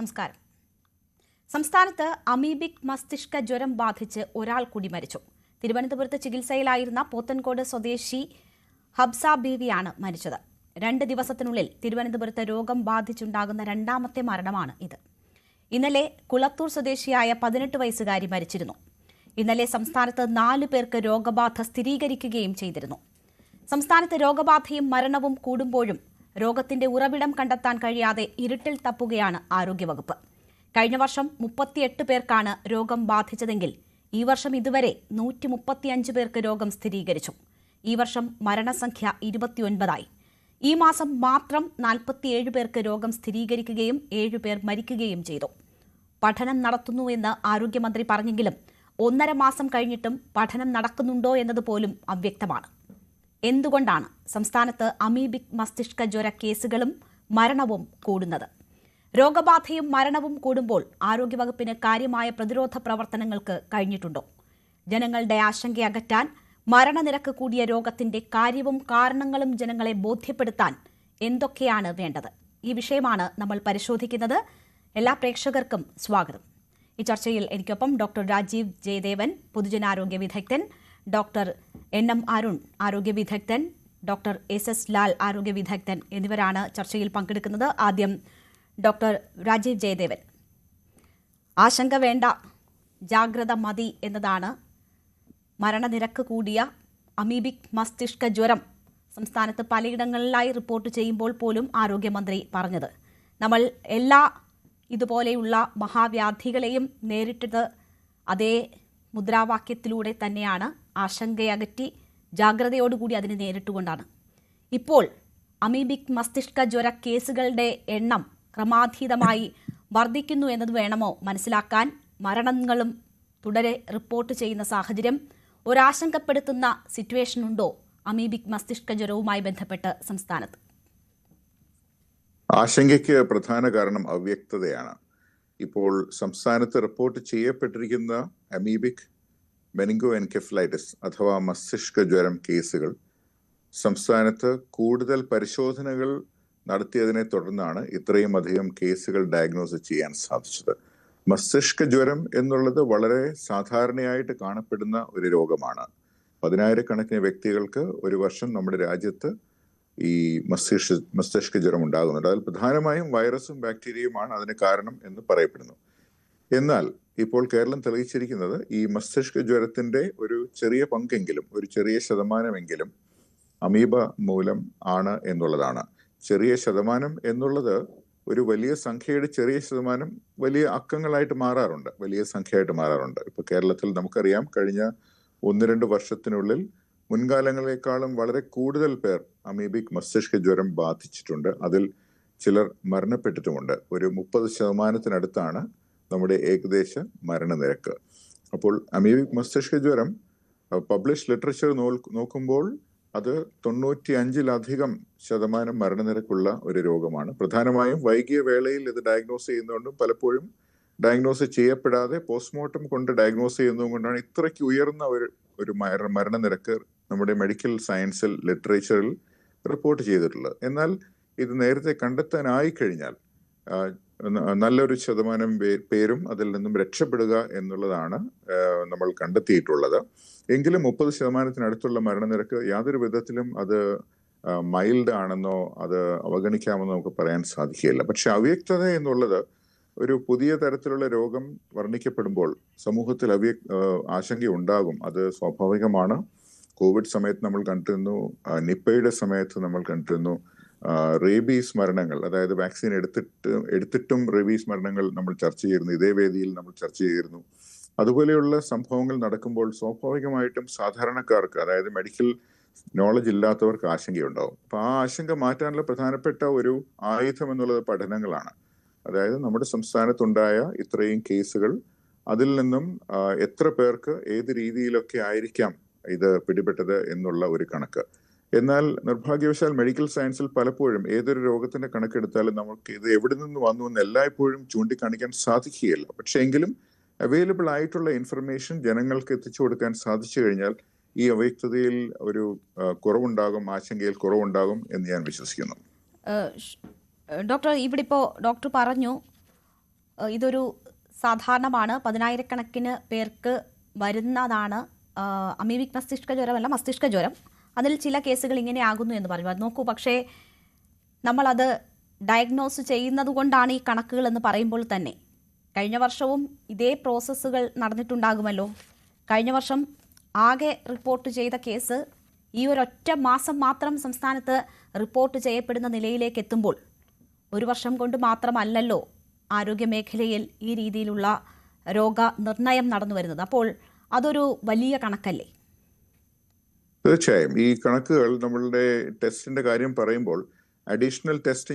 നമസ്കാരം. സംസ്ഥാനത്ത് അമീബിക് മസ്തിഷ്ക ജ്വരം ബാധിച്ച് ഒരാൾ കൂടി മരിച്ചു. തിരുവനന്തപുരത്ത് ചികിത്സയിലായിരുന്ന പോത്തൻകോട് സ്വദേശി ഹബ്സ ബീവിയാണ് മരിച്ചത്. 2 ദിവസത്തിനുള്ളിൽ തിരുവനന്തപുരത്ത് രോഗം ബാധിച്ചുണ്ടാകുന്ന രണ്ടാമത്തെ മരണമാണ് ഇത്. ഇന്നലെ കുളത്തൂർ സ്വദേശിയായ 18 വയസ്സുകാരി മരിച്ചിരുന്നു. ഇന്നലെ സംസ്ഥാനത്ത് 4 പേർക്ക് രോഗബാധ സ്ഥിരീകരിക്കുകയും ചെയ്തിരുന്നു. സംസ്ഥാനത്ത് രോഗബാധയും മരണവും കൂടുമ്പോഴും രോഗത്തിന്റെ ഉറവിടം കണ്ടെത്താൻ കഴിയാതെ ഇരുട്ടിൽ തപ്പുകയാണ് ആരോഗ്യവകുപ്പ്. കഴിഞ്ഞ വർഷം 38 പേർക്കാണ് രോഗം ബാധിച്ചതെങ്കിൽ ഈ വർഷം ഇതുവരെ 135 പേർക്ക് രോഗം സ്ഥിരീകരിച്ചു. ഈ വർഷം മരണസംഖ്യ 29ആയി. ഈ മാസം മാത്രം 47 പേർക്ക് രോഗം സ്ഥിരീകരിക്കുകയും 7 പേർ മരിക്കുകയും ചെയ്തു. പഠനം നടത്തുന്നുവെന്ന് ആരോഗ്യമന്ത്രി പറഞ്ഞെങ്കിലും 1.5 മാസം കഴിഞ്ഞിട്ടും പഠനം നടക്കുന്നുണ്ടോ എന്നതുപോലും അവ്യക്തമാണ്. എന്തുകൊണ്ടാണ് സംസ്ഥാനത്ത് അമീബിക് മസ്തിഷ്ക ജ്വര കേസുകളും മരണവും കൂടുന്നത്? രോഗബാധയും മരണവും കൂടുമ്പോൾ ആരോഗ്യവകുപ്പിന് കാര്യമായ പ്രതിരോധ പ്രവർത്തനങ്ങൾക്ക് കഴിഞ്ഞിട്ടുണ്ടോ? ജനങ്ങളുടെ ആശങ്ക അകറ്റാൻ, മരണനിരക്ക് കൂടിയ രോഗത്തിന്റെ കാര്യവും കാരണങ്ങളും ജനങ്ങളെ ബോധ്യപ്പെടുത്താൻ എന്തൊക്കെയാണ് വേണ്ടത്? ഈ വിഷയമാണ് നമ്മൾ പരിശോധിക്കുന്നത്. എല്ലാ പ്രേക്ഷകർക്കും സ്വാഗതം. ഈ ചർച്ചയിൽ എനിക്കൊപ്പം ഡോക്ടർ രാജീവ് ജയദേവൻ, പൊതുജനാരോഗ്യ വിദഗ്ധൻ, ഡോക്ടർ NM അരുൺ, ആരോഗ്യ വിദഗ്ധൻ, ഡോക്ടർ SS ലാൽ, ആരോഗ്യ വിദഗ്ധൻ എന്നിവരാണ് ചർച്ചയിൽ പങ്കെടുക്കുന്നത്. ആദ്യം ഡോക്ടർ രാജീവ് ജയദേവൻ. ആശങ്ക വേണ്ട, ജാഗ്രത മതി എന്നതാണ് മരണനിരക്ക് കൂടിയ അമീബിക് മസ്തിഷ്ക ജ്വരം സംസ്ഥാനത്ത് പലയിടങ്ങളിലായി റിപ്പോർട്ട് ചെയ്യുമ്പോൾ പോലും ആരോഗ്യമന്ത്രി പറഞ്ഞത്. നമ്മൾ എല്ലാ ഇതുപോലെയുള്ള മഹാവ്യാധികളെയും നേരിട്ടത് അതേ മുദ്രാവാക്യത്തിലൂടെ തന്നെയാണ്. ആശങ്കയകറ്റി ജാഗ്രതയോടുകൂടി അതിനെ നേരിട്ടുകൊണ്ടാണ്. ഇപ്പോൾ അമീബിക് മസ്തിഷ്ക ജ്വര കേസുകളുടെ എണ്ണം ക്രമാതീതമായി വർദ്ധിക്കുന്നു എന്നത് വേണമോ മനസ്സിലാക്കാൻ? മരണങ്ങളും തുടരെ റിപ്പോർട്ട് ചെയ്യുന്ന സാഹചര്യം, ഒരാശങ്കപ്പെടുത്തുന്ന സിറ്റുവേഷൻ ഉണ്ടോ അമീബിക് മസ്തിഷ്ക ജ്വരവുമായി ബന്ധപ്പെട്ട് സംസ്ഥാനത്ത്? ആശങ്കയ്ക്ക് പ്രധാന കാരണം അവ്യക്തതയാണ്. ഇപ്പോൾ സംസ്ഥാനത്ത് റിപ്പോർട്ട് ചെയ്യപ്പെട്ടിരിക്കുന്ന അമീബിക് മെനിങ്കോ എൻകെഫലൈറ്റിസ് അഥവാ മസ്തിഷ്ക ജ്വരം കേസുകൾ സംസ്ഥാനത്ത് കൂടുതൽ പരിശോധനകൾ നടത്തിയതിനെ തുടർന്നാണ് ഇത്രയും അധികം കേസുകൾ ഡയഗ്നോസ് ചെയ്യാൻ സാധിച്ചത്. മസ്തിഷ്ക ജ്വരം എന്നുള്ളത് വളരെ സാധാരണയായിട്ട് കാണപ്പെടുന്ന ഒരു രോഗമാണ്. 10,000-കണക്കിന് വ്യക്തികൾക്ക് ഒരു വർഷം നമ്മുടെ രാജ്യത്ത് ഈ മസ്തിഷ്ക ജ്വരം ഉണ്ടാകുന്നുണ്ട്. അതിൽ പ്രധാനമായും വൈറസും ബാക്ടീരിയയുമാണ് അതിന് കാരണം എന്ന് പറയപ്പെടുന്നു. എന്നാൽ ഇപ്പോൾ കേരളം തെളിയിച്ചിരിക്കുന്നത് ഈ മസ്തിഷ്ക ജ്വരത്തിന്റെ ഒരു ചെറിയ പങ്കെങ്കിലും, ഒരു ചെറിയ ശതമാനമെങ്കിലും അമീബ മൂലം ആണ് എന്നുള്ളതാണ്. ചെറിയ ശതമാനം എന്നുള്ളത് ഒരു വലിയ സംഖ്യയുടെ ചെറിയ ശതമാനം വലിയ അക്കങ്ങളായിട്ട് മാറാറുണ്ട്, വലിയ സംഖ്യയായിട്ട് മാറാറുണ്ട്. ഇപ്പൊ കേരളത്തിൽ നമുക്കറിയാം, കഴിഞ്ഞ 1-2 വർഷത്തിനുള്ളിൽ മുൻകാലങ്ങളെക്കാളും വളരെ കൂടുതൽ പേർ അമീബിക് മസ്തിഷ്ക ജ്വരം ബാധിച്ചിട്ടുണ്ട്. അതിൽ ചിലർ മരണപ്പെട്ടിട്ടുമുണ്ട്. ഒരു 30% നമ്മുടെ ഏകദേശ മരണനിരക്ക്. അപ്പോൾ അമീബിക് മസ്തിഷ്ക ജ്വരം പബ്ലിഷ് ലിറ്ററേച്ചർ നോക്കുമ്പോൾ അത് 95% മരണനിരക്കുള്ള ഒരു രോഗമാണ്. പ്രധാനമായും വൈകിയ വേളയിൽ ഇത് ഡയഗ്നോസ് ചെയ്യുന്നതുകൊണ്ടും പലപ്പോഴും ഡയഗ്നോസ് ചെയ്യപ്പെടാതെ പോസ്റ്റ്മോർട്ടം കൊണ്ട് ഡയഗ്നോസ് ചെയ്യുന്നതും കൊണ്ടാണ് ഇത്രയ്ക്ക് ഉയർന്ന ഒരു മരണനിരക്ക് നമ്മുടെ മെഡിക്കൽ സയൻസിൽ ലിറ്ററേച്ചറിൽ റിപ്പോർട്ട് ചെയ്തിട്ടുള്ളത്. എന്നാൽ ഇത് നേരത്തെ കണ്ടെത്താനായി കഴിഞ്ഞാൽ നല്ലൊരു ശതമാനം പേരും അതിൽ നിന്നും രക്ഷപ്പെടുക എന്നുള്ളതാണ് നമ്മൾ കണ്ടെത്തിയിട്ടുള്ളത്. എങ്കിലും 30%-അടുത്തുള്ള മരണനിരക്ക് യാതൊരു വിധത്തിലും അത് മൈൽഡ് ആണെന്നോ അത് അവഗണിക്കാമെന്നോ നമുക്ക് പറയാൻ സാധിക്കുകയില്ല. പക്ഷെ അവ്യക്തത എന്നുള്ളത് ഒരു പുതിയ തരത്തിലുള്ള രോഗം വർണ്ണിക്കപ്പെടുമ്പോൾ സമൂഹത്തിൽ ആശങ്ക ഉണ്ടാകും. അത് സ്വാഭാവികമാണ്. കോവിഡ് സമയത്ത് നമ്മൾ കണ്ടിരുന്നു, നിപ്പയുടെ സമയത്ത് നമ്മൾ കണ്ടിരുന്നു, റേബീസ് മരണങ്ങൾ, അതായത് വാക്സിൻ എടുത്തിട്ടും റേബീസ് മരണങ്ങൾ നമ്മൾ ചർച്ച ചെയ്തിരുന്നു, ഇതേ വേദിയിൽ നമ്മൾ ചർച്ച ചെയ്തിരുന്നു. അതുപോലെയുള്ള സംഭവങ്ങൾ നടക്കുമ്പോൾ സ്വാഭാവികമായിട്ടും സാധാരണക്കാർക്ക്, അതായത് മെഡിക്കൽ നോളജ് ഇല്ലാത്തവർക്ക് ആശങ്കയുണ്ടാവും. അപ്പൊ ആ ആശങ്ക മാറ്റാനുള്ള പ്രധാനപ്പെട്ട ഒരു ആയുധം എന്നുള്ളത് പഠനങ്ങളാണ്. അതായത് നമ്മുടെ സംസ്ഥാനത്തുണ്ടായ ഇത്രയും കേസുകൾ, അതിൽ നിന്നും എത്ര പേർക്ക് ഏത് രീതിയിലൊക്കെ ആയിരിക്കാം ഇത് പിടിപെട്ടത് എന്നുള്ള ഒരു കണക്ക്. എന്നാൽ നിർഭാഗ്യവശാൽ മെഡിക്കൽ സയൻസിൽ പലപ്പോഴും ഏതൊരു രോഗത്തിന്റെ കണക്കെടുത്താലും നമുക്ക് ഇത് എവിടെ നിന്ന് വന്നു എന്ന് എല്ലായ്പ്പോഴും ചൂണ്ടിക്കാണിക്കാൻ സാധിക്കുകയില്ല. പക്ഷെ എങ്കിലും അവൈലബിൾ ആയിട്ടുള്ള ഇൻഫർമേഷൻ ജനങ്ങൾക്ക് എത്തിച്ചു കൊടുക്കാൻ സാധിച്ചു കഴിഞ്ഞാൽ ഈ അവ്യക്തതയിൽ ഒരു കുറവുണ്ടാകും, ആശങ്കയിൽ കുറവുണ്ടാകും എന്ന് ഞാൻ വിശ്വസിക്കുന്നു. ഡോക്ടർ, ഇവിടെ ഇപ്പോൾ ഡോക്ടർ പറഞ്ഞു ഇതൊരു സാധാരണമാണ്, 10,000-കണക്കിന് പേർക്ക് വരുന്നതാണ് അമീബിക് മസ്തിഷ്ക ജ്വരമല്ല, മസ്തിഷ്ക ജ്വരം. അതിൽ ചില കേസുകൾ ഇങ്ങനെ ആകുന്നു എന്ന് പറയും. അത് നോക്കൂ, പക്ഷേ നമ്മളത് ഡയഗ്നോസ് ചെയ്യുന്നത് കൊണ്ടാണ് ഈ കണക്കുകൾ എന്ന് പറയുമ്പോൾ തന്നെ കഴിഞ്ഞ വർഷവും ഇതേ പ്രോസസ്സുകൾ നടന്നിട്ടുണ്ടാകുമല്ലോ. കഴിഞ്ഞ വർഷം ആകെ റിപ്പോർട്ട് ചെയ്ത കേസ് ഈ ഒരൊറ്റ മാസം മാത്രം സംസ്ഥാനത്ത് റിപ്പോർട്ട് ചെയ്യപ്പെടുന്ന നിലയിലേക്ക് എത്തുമ്പോൾ ഒരു വർഷം കൊണ്ട് മാത്രമല്ലല്ലോ ആരോഗ്യമേഖലയിൽ ഈ രീതിയിലുള്ള രോഗനിർണയം നടന്നു വരുന്നത്. അപ്പോൾ അതൊരു വലിയ കണക്കല്ലേ? തീർച്ചയായും ഈ കണക്കുകൾ നമ്മളുടെ ടെസ്റ്റിന്റെ കാര്യം പറയുമ്പോൾ അഡീഷണൽ ടെസ്റ്റ്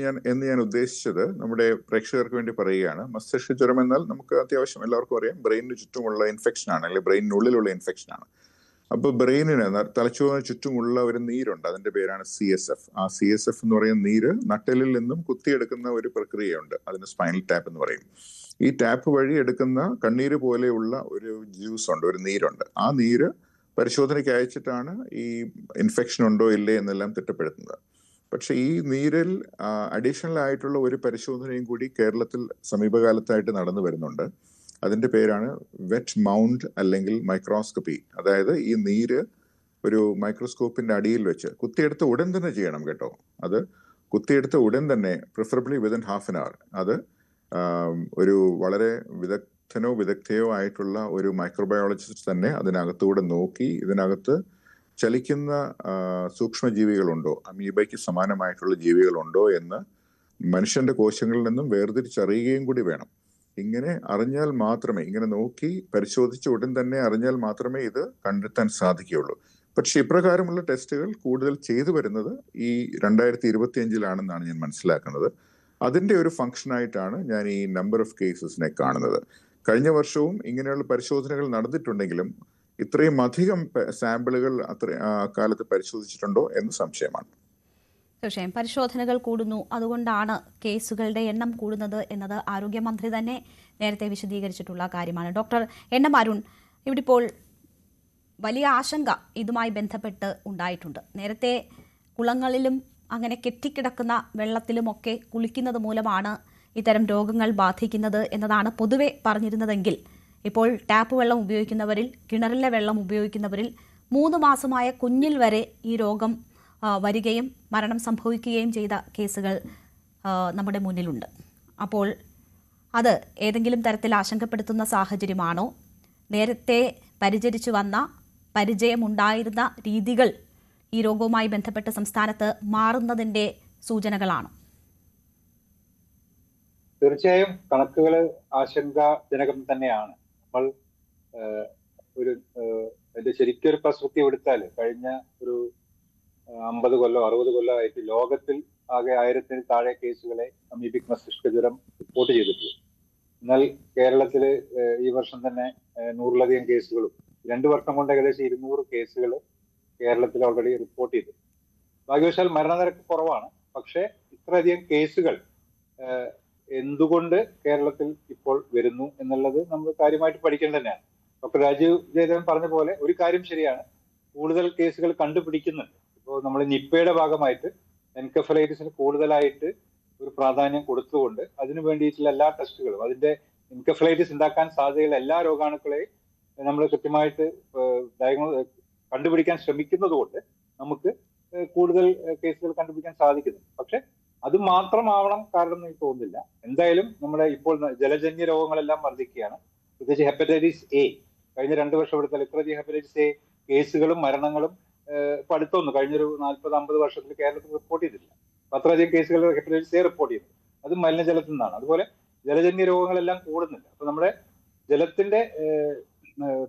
ഞാൻ ഉദ്ദേശിച്ചത് നമ്മുടെ പ്രേക്ഷകർക്ക് വേണ്ടി പറയുകയാണ്. മസ്തിഷ്ക ജ്വരം എന്നാൽ നമുക്ക് അത്യാവശ്യം എല്ലാവർക്കും അറിയാം, ബ്രെയിനിന് ചുറ്റുമുള്ള ഇൻഫെക്ഷൻ ആണ്, അല്ലെങ്കിൽ ബ്രെയിനിനുള്ളിലുള്ള ഇൻഫെക്ഷൻ ആണ്. അപ്പോൾ ബ്രെയിനിന് തലച്ചോറിന് ചുറ്റുമുള്ള ഒരു നീരുണ്ട്, അതിന്റെ പേരാണ് CSF. ആ CSF എന്ന് പറയുന്ന നീര് നട്ടെല്ലിൽ നിന്നും കുത്തിയെടുക്കുന്ന ഒരു പ്രക്രിയയുണ്ട്, അതിന് സ്പൈനൽ ടാപ്പ് എന്ന് പറയും. ഈ ടാപ്പ് വഴി എടുക്കുന്ന കണ്ണീര് പോലെയുള്ള ഒരു ജ്യൂസ് ഉണ്ട്, ഒരു നീരുണ്ട്. ആ നീര് പരിശോധനയ്ക്ക് അയച്ചിട്ടാണ് ഈ ഇൻഫെക്ഷൻ ഉണ്ടോ ഇല്ലേ എന്നെല്ലാം തിട്ടപ്പെടുത്തുന്നത്. പക്ഷെ ഈ നീരിൽ അഡീഷണൽ ആയിട്ടുള്ള ഒരു പരിശോധനയും കൂടി കേരളത്തിൽ സമീപകാലത്തായിട്ട് നടന്നു വരുന്നുണ്ട്. അതിന്റെ പേരാണ് വെറ്റ് മൗണ്ട് അല്ലെങ്കിൽ മൈക്രോസ്കോപ്പി. അതായത് ഈ നീര് ഒരു മൈക്രോസ്കോപ്പിന്റെ അടിയിൽ വെച്ച് കുത്തിയെടുത്ത ഉടൻ തന്നെ ചെയ്യണം കേട്ടോ. അത് കുത്തിയെടുത്ത ഉടൻ തന്നെ, preferably within half an hour, അത് ഒരു വളരെ വിദഗ്ധയോ ആയിട്ടുള്ള ഒരു മൈക്രോബയോളജിസ്റ്റ് തന്നെ അതിനകത്തൂടെ നോക്കി ഇതിനകത്ത് ചലിക്കുന്ന സൂക്ഷ്മജീവികളുണ്ടോ, അമീബയ്ക്ക് സമാനമായിട്ടുള്ള ജീവികളുണ്ടോ എന്ന് മനുഷ്യന്റെ കോശങ്ങളിൽ നിന്നും വേർതിരിച്ചറിയുകയും കൂടി വേണം. ഇങ്ങനെ അറിഞ്ഞാൽ മാത്രമേ, ഇങ്ങനെ നോക്കി പരിശോധിച്ച ഉടൻ തന്നെ അറിഞ്ഞാൽ മാത്രമേ ഇത് കണ്ടെത്താൻ സാധിക്കുകയുള്ളൂ. പക്ഷെ ഇപ്രകാരമുള്ള ടെസ്റ്റുകൾ കൂടുതൽ ചെയ്തു വരുന്നത് ഈ 2025-ലാണെന്നാണ് ഞാൻ മനസ്സിലാക്കുന്നത്. അതിന്റെ ഒരു ഫംഗ്ഷനായിട്ടാണ് ഞാൻ ഈ നമ്പർ ഓഫ് കേസസിനെ കാണുന്നത്. കഴിഞ്ഞ വർഷവും ഇങ്ങനെയുള്ള പരിശോധനകൾ നടന്നിട്ടുണ്ടെങ്കിലും ഇത്രയും അധികം സാമ്പിളുകൾ കാലത്ത് പരിശോധിച്ചിട്ടുണ്ടോ എന്ന് സംശയമാണ്. തീർച്ചയായും പരിശോധനകൾ കൂടുന്നു, അതുകൊണ്ടാണ് കേസുകളുടെ എണ്ണം കൂടുന്നത് എന്നത് ആരോഗ്യമന്ത്രി തന്നെ നേരത്തെ വിശദീകരിച്ചിട്ടുള്ള കാര്യമാണ്. ഡോക്ടർ എൻ എം അരുൺ, ഇവിടെ ഇപ്പോൾ വലിയ ആശങ്ക ഇതുമായി ബന്ധപ്പെട്ട് ഉണ്ടായിട്ടുണ്ട്. നേരത്തെ കുളങ്ങളിലും അങ്ങനെ കെട്ടിക്കിടക്കുന്ന വെള്ളത്തിലുമൊക്കെ കുളിക്കുന്നത് മൂലമാണ് ഇത്തരം രോഗങ്ങൾ ബാധിക്കുന്നത് എന്നതാണ് പൊതുവെ പറഞ്ഞിരുന്നതെങ്കിൽ ഇപ്പോൾ ടാപ്പ് വെള്ളം ഉപയോഗിക്കുന്നവരിൽ, കിണറിലെ വെള്ളം ഉപയോഗിക്കുന്നവരിൽ 3 മാസമായ കുഞ്ഞിൽ വരെ ഈ രോഗം വരികയും മരണം സംഭവിക്കുകയും ചെയ്ത കേസുകൾ നമ്മുടെ മുന്നിലുണ്ട്. അപ്പോൾ അത് ഏതെങ്കിലും തരത്തിൽ ആശങ്കപ്പെടുത്തുന്ന സാഹചര്യമാണോ? നേരത്തെ പരിചരിച്ചു വന്ന, പരിചയമുണ്ടായിരുന്ന രീതികൾ ഈ രോഗവുമായി ബന്ധപ്പെട്ട് സംസ്ഥാനത്ത് മാറുന്നതിന്റെ സൂചനകളാണോ? തീർച്ചയായും കണക്കുകൾ ആശങ്കാജനകം തന്നെയാണ്. നമ്മൾ അതിന്റെ ശരിക്കൊരു പെർസ്പെക്റ്റീവ് എടുത്താൽ കഴിഞ്ഞ ഒരു 50 കൊല്ലം 60 കൊല്ലമായിട്ട് ലോകത്തിൽ ആകെ 1000-ൽ താഴെ കേസുകളെ അമീബിക് മസ്തിഷ്ക ജ്വരം റിപ്പോർട്ട് ചെയ്തിട്ടുള്ളൂ. എന്നാൽ കേരളത്തിൽ ഈ വർഷം തന്നെ 100-ലധികം കേസുകളും 2 വർഷം കൊണ്ട് ഏകദേശം 200 കേസുകൾ കേരളത്തിൽ ഓൾറെഡി റിപ്പോർട്ട് ചെയ്തു. ഭാഗ്യവശാൽ മരണനിരക്ക് കുറവാണ്. പക്ഷേ ഇത്രയധികം കേസുകൾ എന്തുകൊണ്ട് കേരളത്തിൽ ഇപ്പോൾ വരുന്നു എന്നുള്ളത് നമ്മൾ കാര്യമായിട്ട് പഠിക്കേണ്ടത് തന്നെയാണ്. ഡോക്ടർ രാജീവ് ജയദേവൻ പറഞ്ഞ പോലെ ഒരു കാര്യം ശരിയാണ്, കൂടുതൽ കേസുകൾ കണ്ടുപിടിക്കുന്നുണ്ട്. ഇപ്പോൾ നമ്മൾ നിപ്പയുടെ ഭാഗമായിട്ട് എൻകഫലൈറ്റിസിന് കൂടുതലായിട്ട് ഒരു പ്രാധാന്യം കൊടുത്തുകൊണ്ട് അതിനു വേണ്ടിയിട്ടുള്ള എല്ലാ ടെസ്റ്റുകളും, അതിന്റെ എൻകഫലൈറ്റിസ് ഉണ്ടാക്കാൻ സാധ്യതയുള്ള എല്ലാ രോഗാണുക്കളെയും നമ്മൾ കൃത്യമായിട്ട് കണ്ടുപിടിക്കാൻ ശ്രമിക്കുന്നത് കൊണ്ട് നമുക്ക് കൂടുതൽ കേസുകൾ കണ്ടുപിടിക്കാൻ സാധിക്കുന്നു. പക്ഷെ അത് മാത്രമാവണം കാരണം എനിക്ക് തോന്നുന്നില്ല. എന്തായാലും നമ്മുടെ ഇപ്പോൾ ജലജന്യ രോഗങ്ങളെല്ലാം വർദ്ധിക്കുകയാണ്. പ്രത്യേകിച്ച് ഹെപ്പറ്റൈറ്റിസ് എ കഴിഞ്ഞ 2 വർഷം എടുത്താൽ ഇത്രയധികം ഹെപ്പറ്റൈറ്റിസ് എ കേസുകളും മരണങ്ങളും ഇപ്പൊ അടുത്തൊന്നും കഴിഞ്ഞൊരു 40-50 വർഷത്തിൽ കേരളത്തിൽ റിപ്പോർട്ട് ചെയ്തിട്ടില്ല. അത്രയധികം കേസുകൾ ഹെപ്പറ്റൈറ്റിസ് എ റിപ്പോർട്ട് ചെയ്തു. അത് മലിനജലത്തിൽ നിന്നാണ്. അതുപോലെ ജലജന്യ രോഗങ്ങളെല്ലാം കൂടുന്നുണ്ട്. അപ്പൊ നമ്മുടെ ജലത്തിന്റെ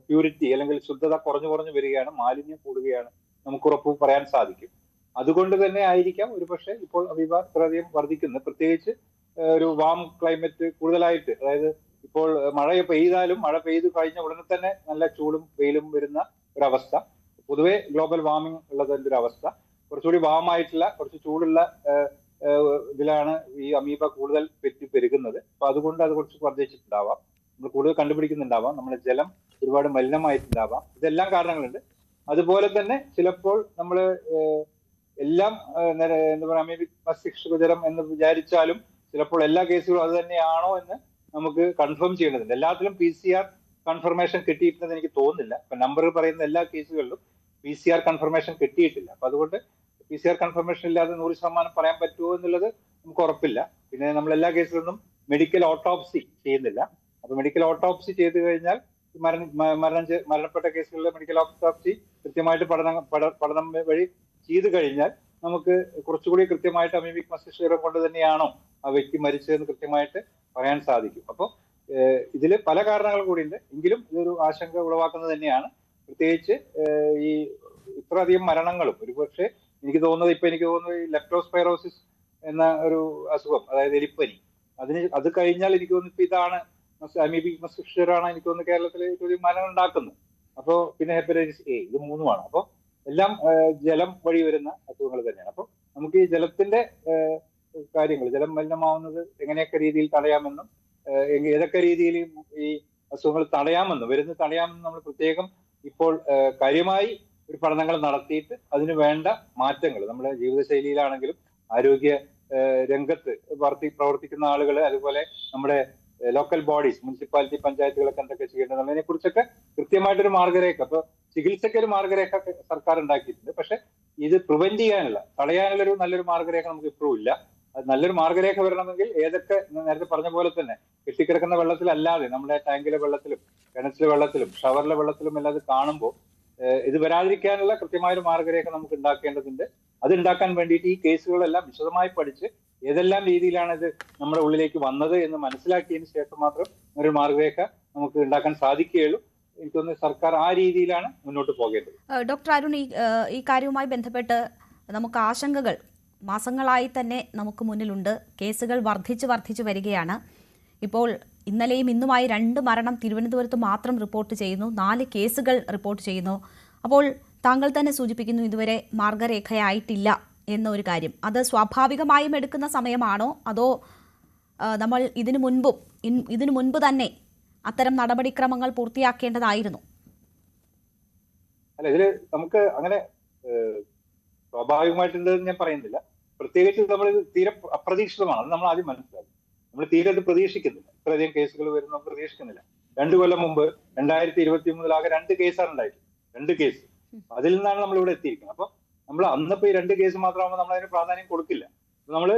പ്യൂരിറ്റി അല്ലെങ്കിൽ ശുദ്ധത കുറഞ്ഞു വരികയാണ്, മാലിന്യം കൂടുകയാണ്, നമുക്ക് ഉറപ്പ് പറയാൻ സാധിക്കും. അതുകൊണ്ട് തന്നെ ആയിരിക്കാം ഒരുപക്ഷെ ഇപ്പോൾ അമീബ ഇത്രയധികം വർദ്ധിക്കുന്നത്. പ്രത്യേകിച്ച് ഒരു വാം ക്ലൈമറ്റ് കൂടുതലായിട്ട്, അതായത് ഇപ്പോൾ മഴ പെയ്താലും മഴ പെയ്ത് കഴിഞ്ഞ ഉടനെ തന്നെ നല്ല ചൂടും വെയിലും വരുന്ന ഒരവസ്ഥ, പൊതുവെ ഗ്ലോബൽ വാർമിംഗ് ഉള്ളതിന്റെ ഒരു അവസ്ഥ, കുറച്ചുകൂടി വാമായിട്ടുള്ള കുറച്ച് ചൂടുള്ള ഇതിലാണ് ഈ അമീബ കൂടുതൽ പെരുകുന്നത്. അപ്പൊ അതുകൊണ്ട് അത് കുറച്ച് വർദ്ധിച്ചിട്ടുണ്ടാവാം, നമ്മൾ കൂടുതൽ കണ്ടുപിടിക്കുന്നുണ്ടാവാം, നമ്മുടെ ജലം ഒരുപാട് മലിനമായിട്ടുണ്ടാവാം. ഇതെല്ലാം കാരണങ്ങളുണ്ട്. അതുപോലെ തന്നെ ചിലപ്പോൾ നമ്മൾ എല്ലാം എന്താ പറയുക അമീബിക് മസ്തിഷ്ക ജ്വരം എന്ന് വിചാരിച്ചാലും ചിലപ്പോൾ എല്ലാ കേസുകളും അത് തന്നെയാണോ എന്ന് നമുക്ക് കൺഫേം ചെയ്യേണ്ടതുണ്ട്. എല്ലാത്തിലും PCR കൺഫർമേഷൻ കിട്ടിയിട്ടുണ്ടെന്ന് എനിക്ക് തോന്നുന്നില്ല. ഇപ്പൊ നമ്പർ പറയുന്ന എല്ലാ കേസുകളിലും PCR കൺഫർമേഷൻ കിട്ടിയിട്ടില്ല. അപ്പൊ അതുകൊണ്ട് PCR കൺഫർമേഷൻ ഇല്ലാതെ 100% പറയാൻ പറ്റുമോ എന്നുള്ളത് നമുക്ക് ഉറപ്പില്ല. പിന്നെ നമ്മൾ എല്ലാ കേസിലൊന്നും മെഡിക്കൽ ഓട്ടോപ്സി ചെയ്യുന്നില്ല. അപ്പൊ മെഡിക്കൽ ഓട്ടോപ്സി ചെയ്തു കഴിഞ്ഞാൽ മരണപ്പെട്ട കേസുകളിലെ മെഡിക്കൽ ഓട്ടോപ്സി കൃത്യമായിട്ട് പഠനം വഴി ചെയ്തു കഴിഞ്ഞാൽ നമുക്ക് കുറച്ചുകൂടി കൃത്യമായിട്ട് അമീബിക് മസ്തിഷ്ക ജ്വരം കൊണ്ട് തന്നെയാണോ ആ വ്യക്തി മരിച്ചതെന്ന് കൃത്യമായിട്ട് പറയാൻ സാധിക്കും. അപ്പോൾ ഇതിൽ പല കാരണങ്ങൾ കൂടിയുണ്ട്. എങ്കിലും ഇതൊരു ആശങ്ക ഉളവാക്കുന്നത് തന്നെയാണ്. പ്രത്യേകിച്ച് ഈ ഇത്രയധികം മരണങ്ങളും ഒരുപക്ഷെ എനിക്ക് തോന്നുന്നത് ഈ ലെപ്റ്റോസ്പൈറോസിസ് എന്ന ഒരു അസുഖം, അതായത് എലിപ്പനി, അത് കഴിഞ്ഞാൽ എനിക്ക് തോന്നുന്നു ഇപ്പൊ ഇതാണ് അമീബിക് മസ്തിഷ്ക ജ്വരമാണ് എനിക്ക് തോന്നുന്നു കേരളത്തിൽ ഏറ്റവും മരണം ഉണ്ടാക്കുന്നത്. അപ്പോ പിന്നെ ഹെപ്പറ്റൈറ്റിസ് എ, ഇത് മൂന്നുമാണ്. അപ്പോൾ എല്ലാം ജലം വഴി വരുന്ന അസുഖങ്ങൾ തന്നെയാണ്. അപ്പോൾ നമുക്ക് ഈ ജലത്തിന്റെ കാര്യങ്ങൾ, ജലം മലിനമാവുന്നത് എങ്ങനെയൊക്കെ രീതിയിൽ തടയാമെന്നും ഏതൊക്കെ രീതിയിൽ ഈ അസുഖങ്ങൾ തടയാമെന്നും നമ്മൾ പ്രത്യേകം ഇപ്പോൾ കാര്യമായി ഒരു പഠനങ്ങൾ നടത്തിയിട്ട് അതിന് വേണ്ട മാറ്റങ്ങൾ നമ്മുടെ ജീവിതശൈലിയിലാണെങ്കിലും ആരോഗ്യ രംഗത്ത് പ്രവർത്തിക്കുന്ന ആളുകൾ, അതുപോലെ നമ്മുടെ ലോക്കൽ ബോഡീസ്, മുനിസിപ്പാലിറ്റി, പഞ്ചായത്തുകളൊക്കെ എന്തൊക്കെ ചെയ്യേണ്ടതിനെ കുറിച്ചൊക്കെ കൃത്യമായിട്ടൊരു മാർഗരേഖ, അപ്പൊ ചികിത്സയ്ക്ക് ഒരു മാർഗരേഖ സർക്കാർ ഉണ്ടാക്കിയിട്ടുണ്ട്. പക്ഷെ ഇത് പ്രിവെന്റ് തടയാനുള്ള ഒരു നല്ലൊരു മാർഗരേഖ നമുക്ക് ഇപ്പോഴും ഇല്ല. അത് നല്ലൊരു മാർഗരേഖ വരണമെങ്കിൽ ഏതൊക്കെ നേരത്തെ പറഞ്ഞ പോലെ തന്നെ കെട്ടിക്കിടക്കുന്ന വെള്ളത്തിലല്ലാതെ നമ്മുടെ ടാങ്കിലെ വെള്ളത്തിലും കിണറ്റിലെ വെള്ളത്തിലും ഷവറിലെ വെള്ളത്തിലും എല്ലാം അത് കാണുമ്പോൾ ഇത് വരാതിരിക്കാനുള്ള കൃത്യമായൊരു മാർഗരേഖ നമുക്ക് ഉണ്ടാക്കേണ്ടതുണ്ട്. അത് ഉണ്ടാക്കാൻ വേണ്ടിയിട്ട് ഈ കേസുകളെല്ലാം വിശദമായി പഠിച്ച് ഏതെല്ലാം രീതിയിലാണ് ഇത് നമ്മുടെ ഉള്ളിലേക്ക് വന്നത് എന്ന് മനസ്സിലാക്കിയതിന് ശേഷം മാത്രം ഒരു മാർഗരേഖ നമുക്ക് ഉണ്ടാക്കാൻ സാധിക്കുകയുള്ളൂ. എനിക്ക് തോന്നുന്നു സർക്കാർ ആ രീതിയിലാണ് മുന്നോട്ട് പോകേണ്ടത്. ഡോക്ടർ അരുൺ, ഈ കാര്യവുമായി ബന്ധപ്പെട്ട് നമുക്ക് ആശങ്കകൾ മാസങ്ങളായി തന്നെ നമുക്ക് മുന്നിലുണ്ട്. കേസുകൾ വർദ്ധിച്ചു വരികയാണ്. ഇപ്പോൾ ഇന്നലെയും ഇന്നുമായി 2 മരണം തിരുവനന്തപുരത്ത് മാത്രം റിപ്പോർട്ട് ചെയ്യുന്നു, 4 കേസുകൾ റിപ്പോർട്ട് ചെയ്യുന്നു. അപ്പോൾ താങ്കൾ തന്നെ സൂചിപ്പിക്കുന്നു ഇതുവരെ മാർഗരേഖയായിട്ടില്ല എന്നൊരു കാര്യം. അത് സ്വാഭാവികമായും എടുക്കുന്ന സമയമാണോ, അതോ നമ്മൾ ഇതിനു മുൻപ് തന്നെ അത്തരം നടപടിക്രമങ്ങൾ പൂർത്തിയാക്കേണ്ടതായിരുന്നു? അല്ല, ഇതില് നമുക്ക് അങ്ങനെ സ്വാഭാവികമായിട്ടുണ്ടെന്ന് ഞാൻ പറയുന്നില്ല. പ്രത്യേകിച്ച് നമ്മൾ തീരെ അപ്രതീക്ഷിതമാണ്. അത് നമ്മൾ ആദ്യം മനസ്സിലാക്കി. നമ്മൾ തീരെ അത് പ്രതീക്ഷിക്കുന്നില്ല. ഇത്രയധികം കേസുകൾ വരുന്ന പ്രതീക്ഷിക്കുന്നില്ല. 2 കൊല്ലം മുമ്പ് 2023 ആകെ 2 കേസാണ് ഉണ്ടായിട്ടുള്ളത്. 2 കേസ്. അതിൽ നിന്നാണ് നമ്മൾ ഇവിടെ എത്തിയിരിക്കുന്നത്. അപ്പൊ നമ്മൾ അന്നിപ്പോ ഈ 2 കേസ് മാത്രമാകുമ്പോൾ നമ്മൾ അതിന് പ്രാധാന്യം കൊടുക്കില്ല. നമ്മൾ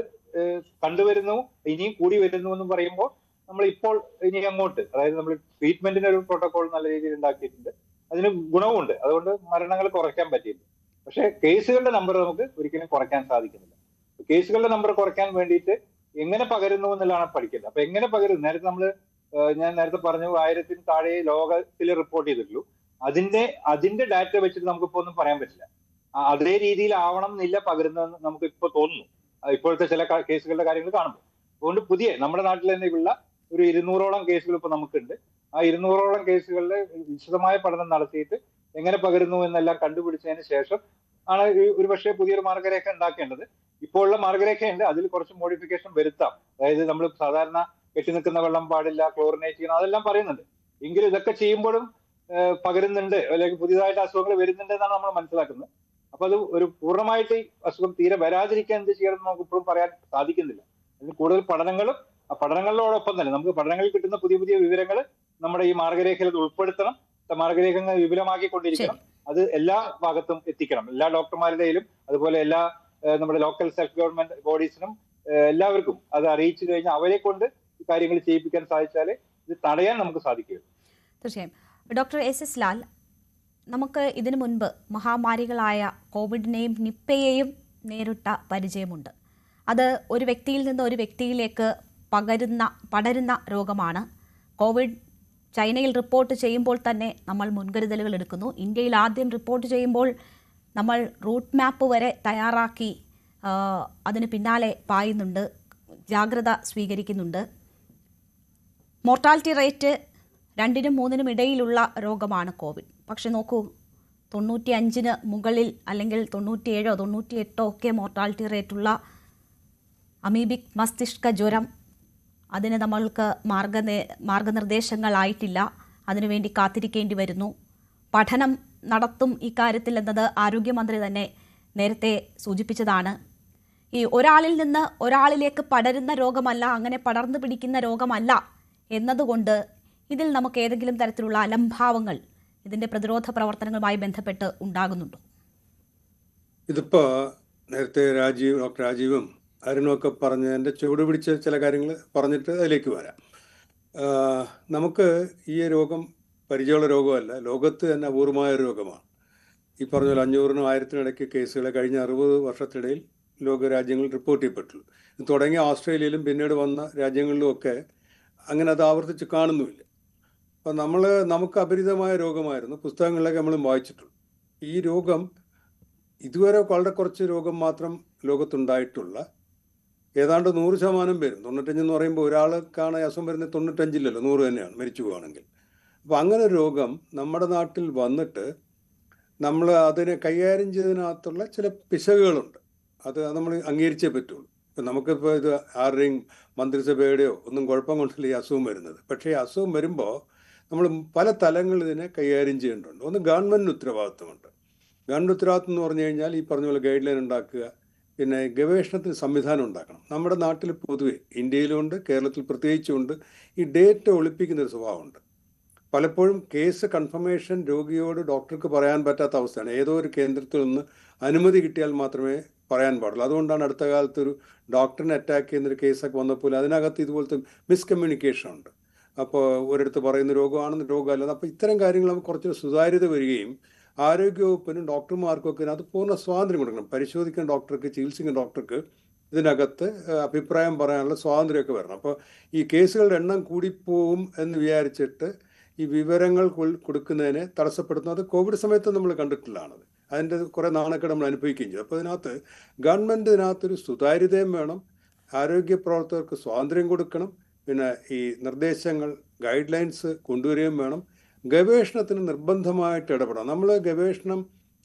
കണ്ടുവരുന്നു, ഇനിയും കൂടി വരുന്നു എന്ന് പറയുമ്പോൾ നമ്മൾ ഇപ്പോൾ ഇനി അങ്ങോട്ട്, അതായത് നമ്മൾ ട്രീറ്റ്മെന്റിന് ഒരു പ്രോട്ടോകോൾ നല്ല രീതിയിൽ ഉണ്ടാക്കിയിട്ടുണ്ട്. അതിന് ഗുണവുമുണ്ട്. അതുകൊണ്ട് മരണങ്ങൾ കുറയ്ക്കാൻ പറ്റിയിട്ടുണ്ട്. പക്ഷെ കേസുകളുടെ നമ്പർ നമുക്ക് ഒരിക്കലും കുറയ്ക്കാൻ സാധിക്കുന്നില്ല. കേസുകളുടെ നമ്പർ കുറയ്ക്കാൻ വേണ്ടിയിട്ട് എങ്ങനെ പകരുന്നു എന്നുള്ളതാണ് പഠിക്കുന്നത്. അപ്പൊ എങ്ങനെ പകരുന്നു, ഞാൻ നേരത്തെ പറഞ്ഞു 1000-ന് താഴെ ലോകത്തിൽ റിപ്പോർട്ട് ചെയ്തിട്ടുള്ളൂ. അതിന്റെ ഡാറ്റ വെച്ചിട്ട് നമുക്കിപ്പോ ഒന്നും പറയാൻ പറ്റില്ല. അതേ രീതിയിൽ ആവണം എന്നില്ല പകരുന്നതെന്ന് നമുക്ക് ഇപ്പൊ തോന്നുന്നു, ഇപ്പോഴത്തെ ചില കേസുകളുടെ കാര്യങ്ങൾ കാണുമ്പോൾ. അതുകൊണ്ട് നമ്മുടെ നാട്ടിൽ തന്നെ ഉള്ള ഒരു 200ഓളം കേസുകൾ ഇപ്പൊ നമുക്കുണ്ട്. ആ 200ഓളം കേസുകളിൽ വിശദമായ പഠനം നടത്തിയിട്ട് എങ്ങനെ പകരുന്നു എന്നെല്ലാം കണ്ടുപിടിച്ചതിന് ശേഷം ആണ് ഒരുപക്ഷെ പുതിയൊരു മാർഗരേഖ ഉണ്ടാക്കേണ്ടത്. ഇപ്പോൾ ഉള്ള മാർഗരേഖയുണ്ട്, അതിൽ കുറച്ച് മോഡിഫിക്കേഷൻ വരുത്താം. അതായത് നമ്മൾ സാധാരണ കെട്ടി നിൽക്കുന്ന വെള്ളം പാടില്ല, ക്ലോറിനേറ്റ് ചെയ്യണം, അതെല്ലാം പറയുന്നുണ്ട്. എങ്കിലും ഇതൊക്കെ ചെയ്യുമ്പോഴും പകരുന്നുണ്ട്, അല്ലെങ്കിൽ പുതിയതായിട്ട് അസുഖങ്ങൾ വരുന്നുണ്ട് എന്നാണ് നമ്മൾ മനസ്സിലാക്കുന്നത്. അപ്പൊ അത് ഒരു പൂർണ്ണമായിട്ട് ഈ അസുഖം തീരെ വരാതിരിക്കാൻ എന്ത് ചെയ്യണം നമുക്ക് ഇപ്പോഴും പറയാൻ സാധിക്കുന്നില്ല. അതിന് കൂടുതൽ പഠനങ്ങളും, ആ പഠനങ്ങളോടൊപ്പം തന്നെ നമുക്ക് പഠനങ്ങളിൽ കിട്ടുന്ന പുതിയ വിവരങ്ങൾ നമ്മുടെ ഈ മാർഗരേഖയിൽ ഉൾപ്പെടുത്തണം. മാർഗരേഖകൾ വിപുലമാക്കിക്കൊണ്ടിരിക്കണം. അത് എല്ലാ ഭാഗത്തും എത്തിക്കണം. എല്ലാ ഡോക്ടർമാരുടെയിലും അതുപോലെ എല്ലാ നമ്മുടെ ലോക്കൽ സെൽഫ് ഗവൺമെന്റ് ബോഡീസിനും എല്ലാവർക്കും അത് അറിയിച്ചു കഴിഞ്ഞാൽ അവരെ കൊണ്ട് കാര്യങ്ങൾ ചെയ്യിപ്പിക്കാൻ സാധിച്ചാലേ ഇത് തടയാൻ നമുക്ക് സാധിക്കുകയുള്ളൂ. തീർച്ചയായും. Doctor S.S. ലാൽ, നമുക്ക് ഇതിനു മുൻപ് മഹാമാരികളായ കോവിഡിനെയും നിപ്പയെയും നേരിട്ട പരിചയമുണ്ട്. അത് ഒരു വ്യക്തിയിൽ നിന്ന് ഒരു വ്യക്തിയിലേക്ക് പടരുന്ന രോഗമാണ്. കോവിഡ് ചൈനയിൽ റിപ്പോർട്ട് ചെയ്യുമ്പോൾ തന്നെ നമ്മൾ മുൻകരുതലുകൾ എടുക്കുന്നു. ഇന്ത്യയിൽ ആദ്യം റിപ്പോർട്ട് ചെയ്യുമ്പോൾ നമ്മൾ റൂട്ട് മാപ്പ് വരെ തയ്യാറാക്കി അതിന് പിന്നാലെ പായുന്നുണ്ട്, ജാഗ്രത സ്വീകരിക്കുന്നുണ്ട്. മോർട്ടാലിറ്റി റേറ്റ് 2-നും 3-നും ഇടയിലുള്ള രോഗമാണ് കോവിഡ്. പക്ഷെ നോക്കൂ, 95-ന് മുകളിൽ അല്ലെങ്കിൽ 97-ഓ 98-ഓ ഒക്കെ മോർട്ടാലിറ്റി റേറ്റുള്ള അമീബിക് മസ്തിഷ്ക ജ്വരം, അതിന് നമ്മൾക്ക് മാർഗനിർദ്ദേശങ്ങളായിട്ടില്ല. അതിനുവേണ്ടി കാത്തിരിക്കേണ്ടി വരുന്നു. പഠനം നടത്തും ഇക്കാര്യത്തിൽ എന്നത് ആരോഗ്യമന്ത്രി തന്നെ നേരത്തെ സൂചിപ്പിച്ചതാണ്. ഈ ഒരാളിൽ നിന്ന് ഒരാളിലേക്ക് പടരുന്ന രോഗമല്ല, അങ്ങനെ പടർന്നു പിടിക്കുന്ന രോഗമല്ല എന്നതുകൊണ്ട് ഇതിൽ നമുക്ക് ഏതെങ്കിലും തരത്തിലുള്ള അലംഭാവങ്ങൾ ഇതിന്റെ പ്രതിരോധ പ്രവർത്തനങ്ങളുമായി ബന്ധപ്പെട്ട് ഉണ്ടാകുന്നുണ്ടോ? ഇതിപ്പോൾ നേരത്തെ ഡോക്ടർ രാജീവും അരുണൊക്കെ പറഞ്ഞതിൻ്റെ ചുവട് പിടിച്ച ചില കാര്യങ്ങൾ പറഞ്ഞിട്ട് അതിലേക്ക് വരാം. നമുക്ക് ഈ രോഗം പരിചയമുള്ള രോഗമല്ല, ലോകത്ത് തന്നെ അപൂർവമായ ഒരു രോഗമാണ്. ഈ പറഞ്ഞ പോലെ 500-നും 1000-നും ഇടയ്ക്ക് കേസുകൾ കഴിഞ്ഞ 60 വർഷത്തിനിടയിൽ ലോകരാജ്യങ്ങളിൽ റിപ്പോർട്ട് ചെയ്യപ്പെട്ടുള്ളൂ. തുടങ്ങിയ ഓസ്ട്രേലിയയിലും പിന്നീട് വന്ന രാജ്യങ്ങളിലുമൊക്കെ അങ്ങനെ അത് ആവർത്തിച്ച് കാണുന്നുമില്ല. അപ്പം നമുക്ക് അപരിചിതമായ രോഗമായിരുന്നു, പുസ്തകങ്ങളിലൊക്കെ നമ്മളും വായിച്ചിട്ടുള്ളൂ. ഈ രോഗം ഇതുവരെ വളരെ കുറച്ച് രോഗം മാത്രം ലോകത്തുണ്ടായിട്ടുള്ള ഏതാണ്ട് 100% പേരും, 95 എന്ന് പറയുമ്പോൾ ഒരാൾക്കാണ് അസുഖം വരുന്നത്, 95 100 തന്നെയാണ് മരിച്ചു പോവുകയാണെങ്കിൽ. അപ്പോൾ അങ്ങനെ ഒരു രോഗം നമ്മുടെ നാട്ടിൽ വന്നിട്ട് നമ്മൾ അതിനെ കൈകാര്യം ചെയ്തതിനകത്തുള്ള ചില പിശകുകളുണ്ട്. അത് നമ്മൾ അംഗീകരിച്ചേ പറ്റുള്ളൂ. ഇപ്പം നമുക്കിപ്പോൾ ഇത് ആരുടെയും മന്ത്രിസഭയുടെയോ ഒന്നും കുഴപ്പം കൊണ്ടല്ല ഈ അസുഖം വരുന്നത്. പക്ഷേ ഈ അസുഖം വരുമ്പോൾ നമ്മൾ പല തലങ്ങളിൽ ഇതിനെ കൈകാര്യം ചെയ്യേണ്ടതുണ്ട്. ഒന്ന്, ഗവൺമെൻറ്റിന് ഉത്തരവാദിത്വമുണ്ട്. ഗവൺമെൻറ് ഉത്തരവാദിത്വം എന്ന് പറഞ്ഞു കഴിഞ്ഞാൽ ഈ പറഞ്ഞ പോലെ ഗൈഡ് ലൈൻ ഉണ്ടാക്കുക, പിന്നെ ഗവേഷണത്തിന് സംവിധാനം ഉണ്ടാക്കണം. നമ്മുടെ നാട്ടിൽ പൊതുവെ ഇന്ത്യയിലുണ്ട്, കേരളത്തിൽ പ്രത്യേകിച്ചുണ്ട്, ഈ ഡേറ്റ ഒളിപ്പിക്കുന്നൊരു സ്വഭാവമുണ്ട്. പലപ്പോഴും കേസ് കൺഫർമേഷൻ രോഗിയോട് ഡോക്ടർക്ക് പറയാൻ പറ്റാത്ത അവസ്ഥയാണ്. ഏതോ ഒരു കേന്ദ്രത്തിൽ നിന്ന് അനുമതി കിട്ടിയാൽ മാത്രമേ പറയാൻ പാടുള്ളൂ. അതുകൊണ്ടാണ് അടുത്ത കാലത്തൊരു ഡോക്ടറിനെ അറ്റാക്ക് ചെയ്യുന്നൊരു കേസൊക്കെ വന്നപ്പോൾ അതിനകത്ത് ഇതുപോലത്തെ മിസ്കമ്മ്യൂണിക്കേഷൻ ഉണ്ട്. അപ്പോൾ ഒരിടത്ത് പറയുന്ന രോഗമല്ലെന്ന്. അപ്പോൾ ഇത്തരം കാര്യങ്ങൾ നമുക്ക് കുറച്ച് സുതാര്യത വരികയും ആരോഗ്യവകുപ്പിനും ഡോക്ടർമാർക്കും ഒക്കെ അത് പൂർണ്ണ സ്വാതന്ത്ര്യം കൊടുക്കണം. പരിശോധിക്കുന്ന ഡോക്ടർക്ക്, ചികിത്സിക്കുന്ന ഡോക്ടർക്ക് ഇതിനകത്ത് അഭിപ്രായം പറയാനുള്ള സ്വാതന്ത്ര്യമൊക്കെ വരണം. അപ്പോൾ ഈ കേസുകളുടെ എണ്ണം കൂടിപ്പോവും എന്ന് വിചാരിച്ചിട്ട് ഈ വിവരങ്ങൾ കൊടുക്കുന്നതിനെ തടസ്സപ്പെടുത്തുന്നത് കോവിഡ് സമയത്ത് നമ്മൾ കണ്ടിട്ടുള്ളതാണത്. അതിൻ്റെ കുറേ നാണക്കേട് നമ്മൾ അനുഭവിക്കുകയും ചെയ്തു. അപ്പോൾ ഇതിനകത്ത് ഗവൺമെൻറ് ഇതിനകത്തൊരു സുതാര്യതയും വേണം, ആരോഗ്യ പ്രവർത്തകർക്ക് സ്വാതന്ത്ര്യം കൊടുക്കണം, പിന്നെ ഈ നിർദ്ദേശങ്ങൾ ഗൈഡ് ലൈൻസ് കൊണ്ടുവരികയും വേണം. ഗവേഷണത്തിന് നിർബന്ധമായിട്ട് ഇടപെടണം. നമ്മൾ ഗവേഷണം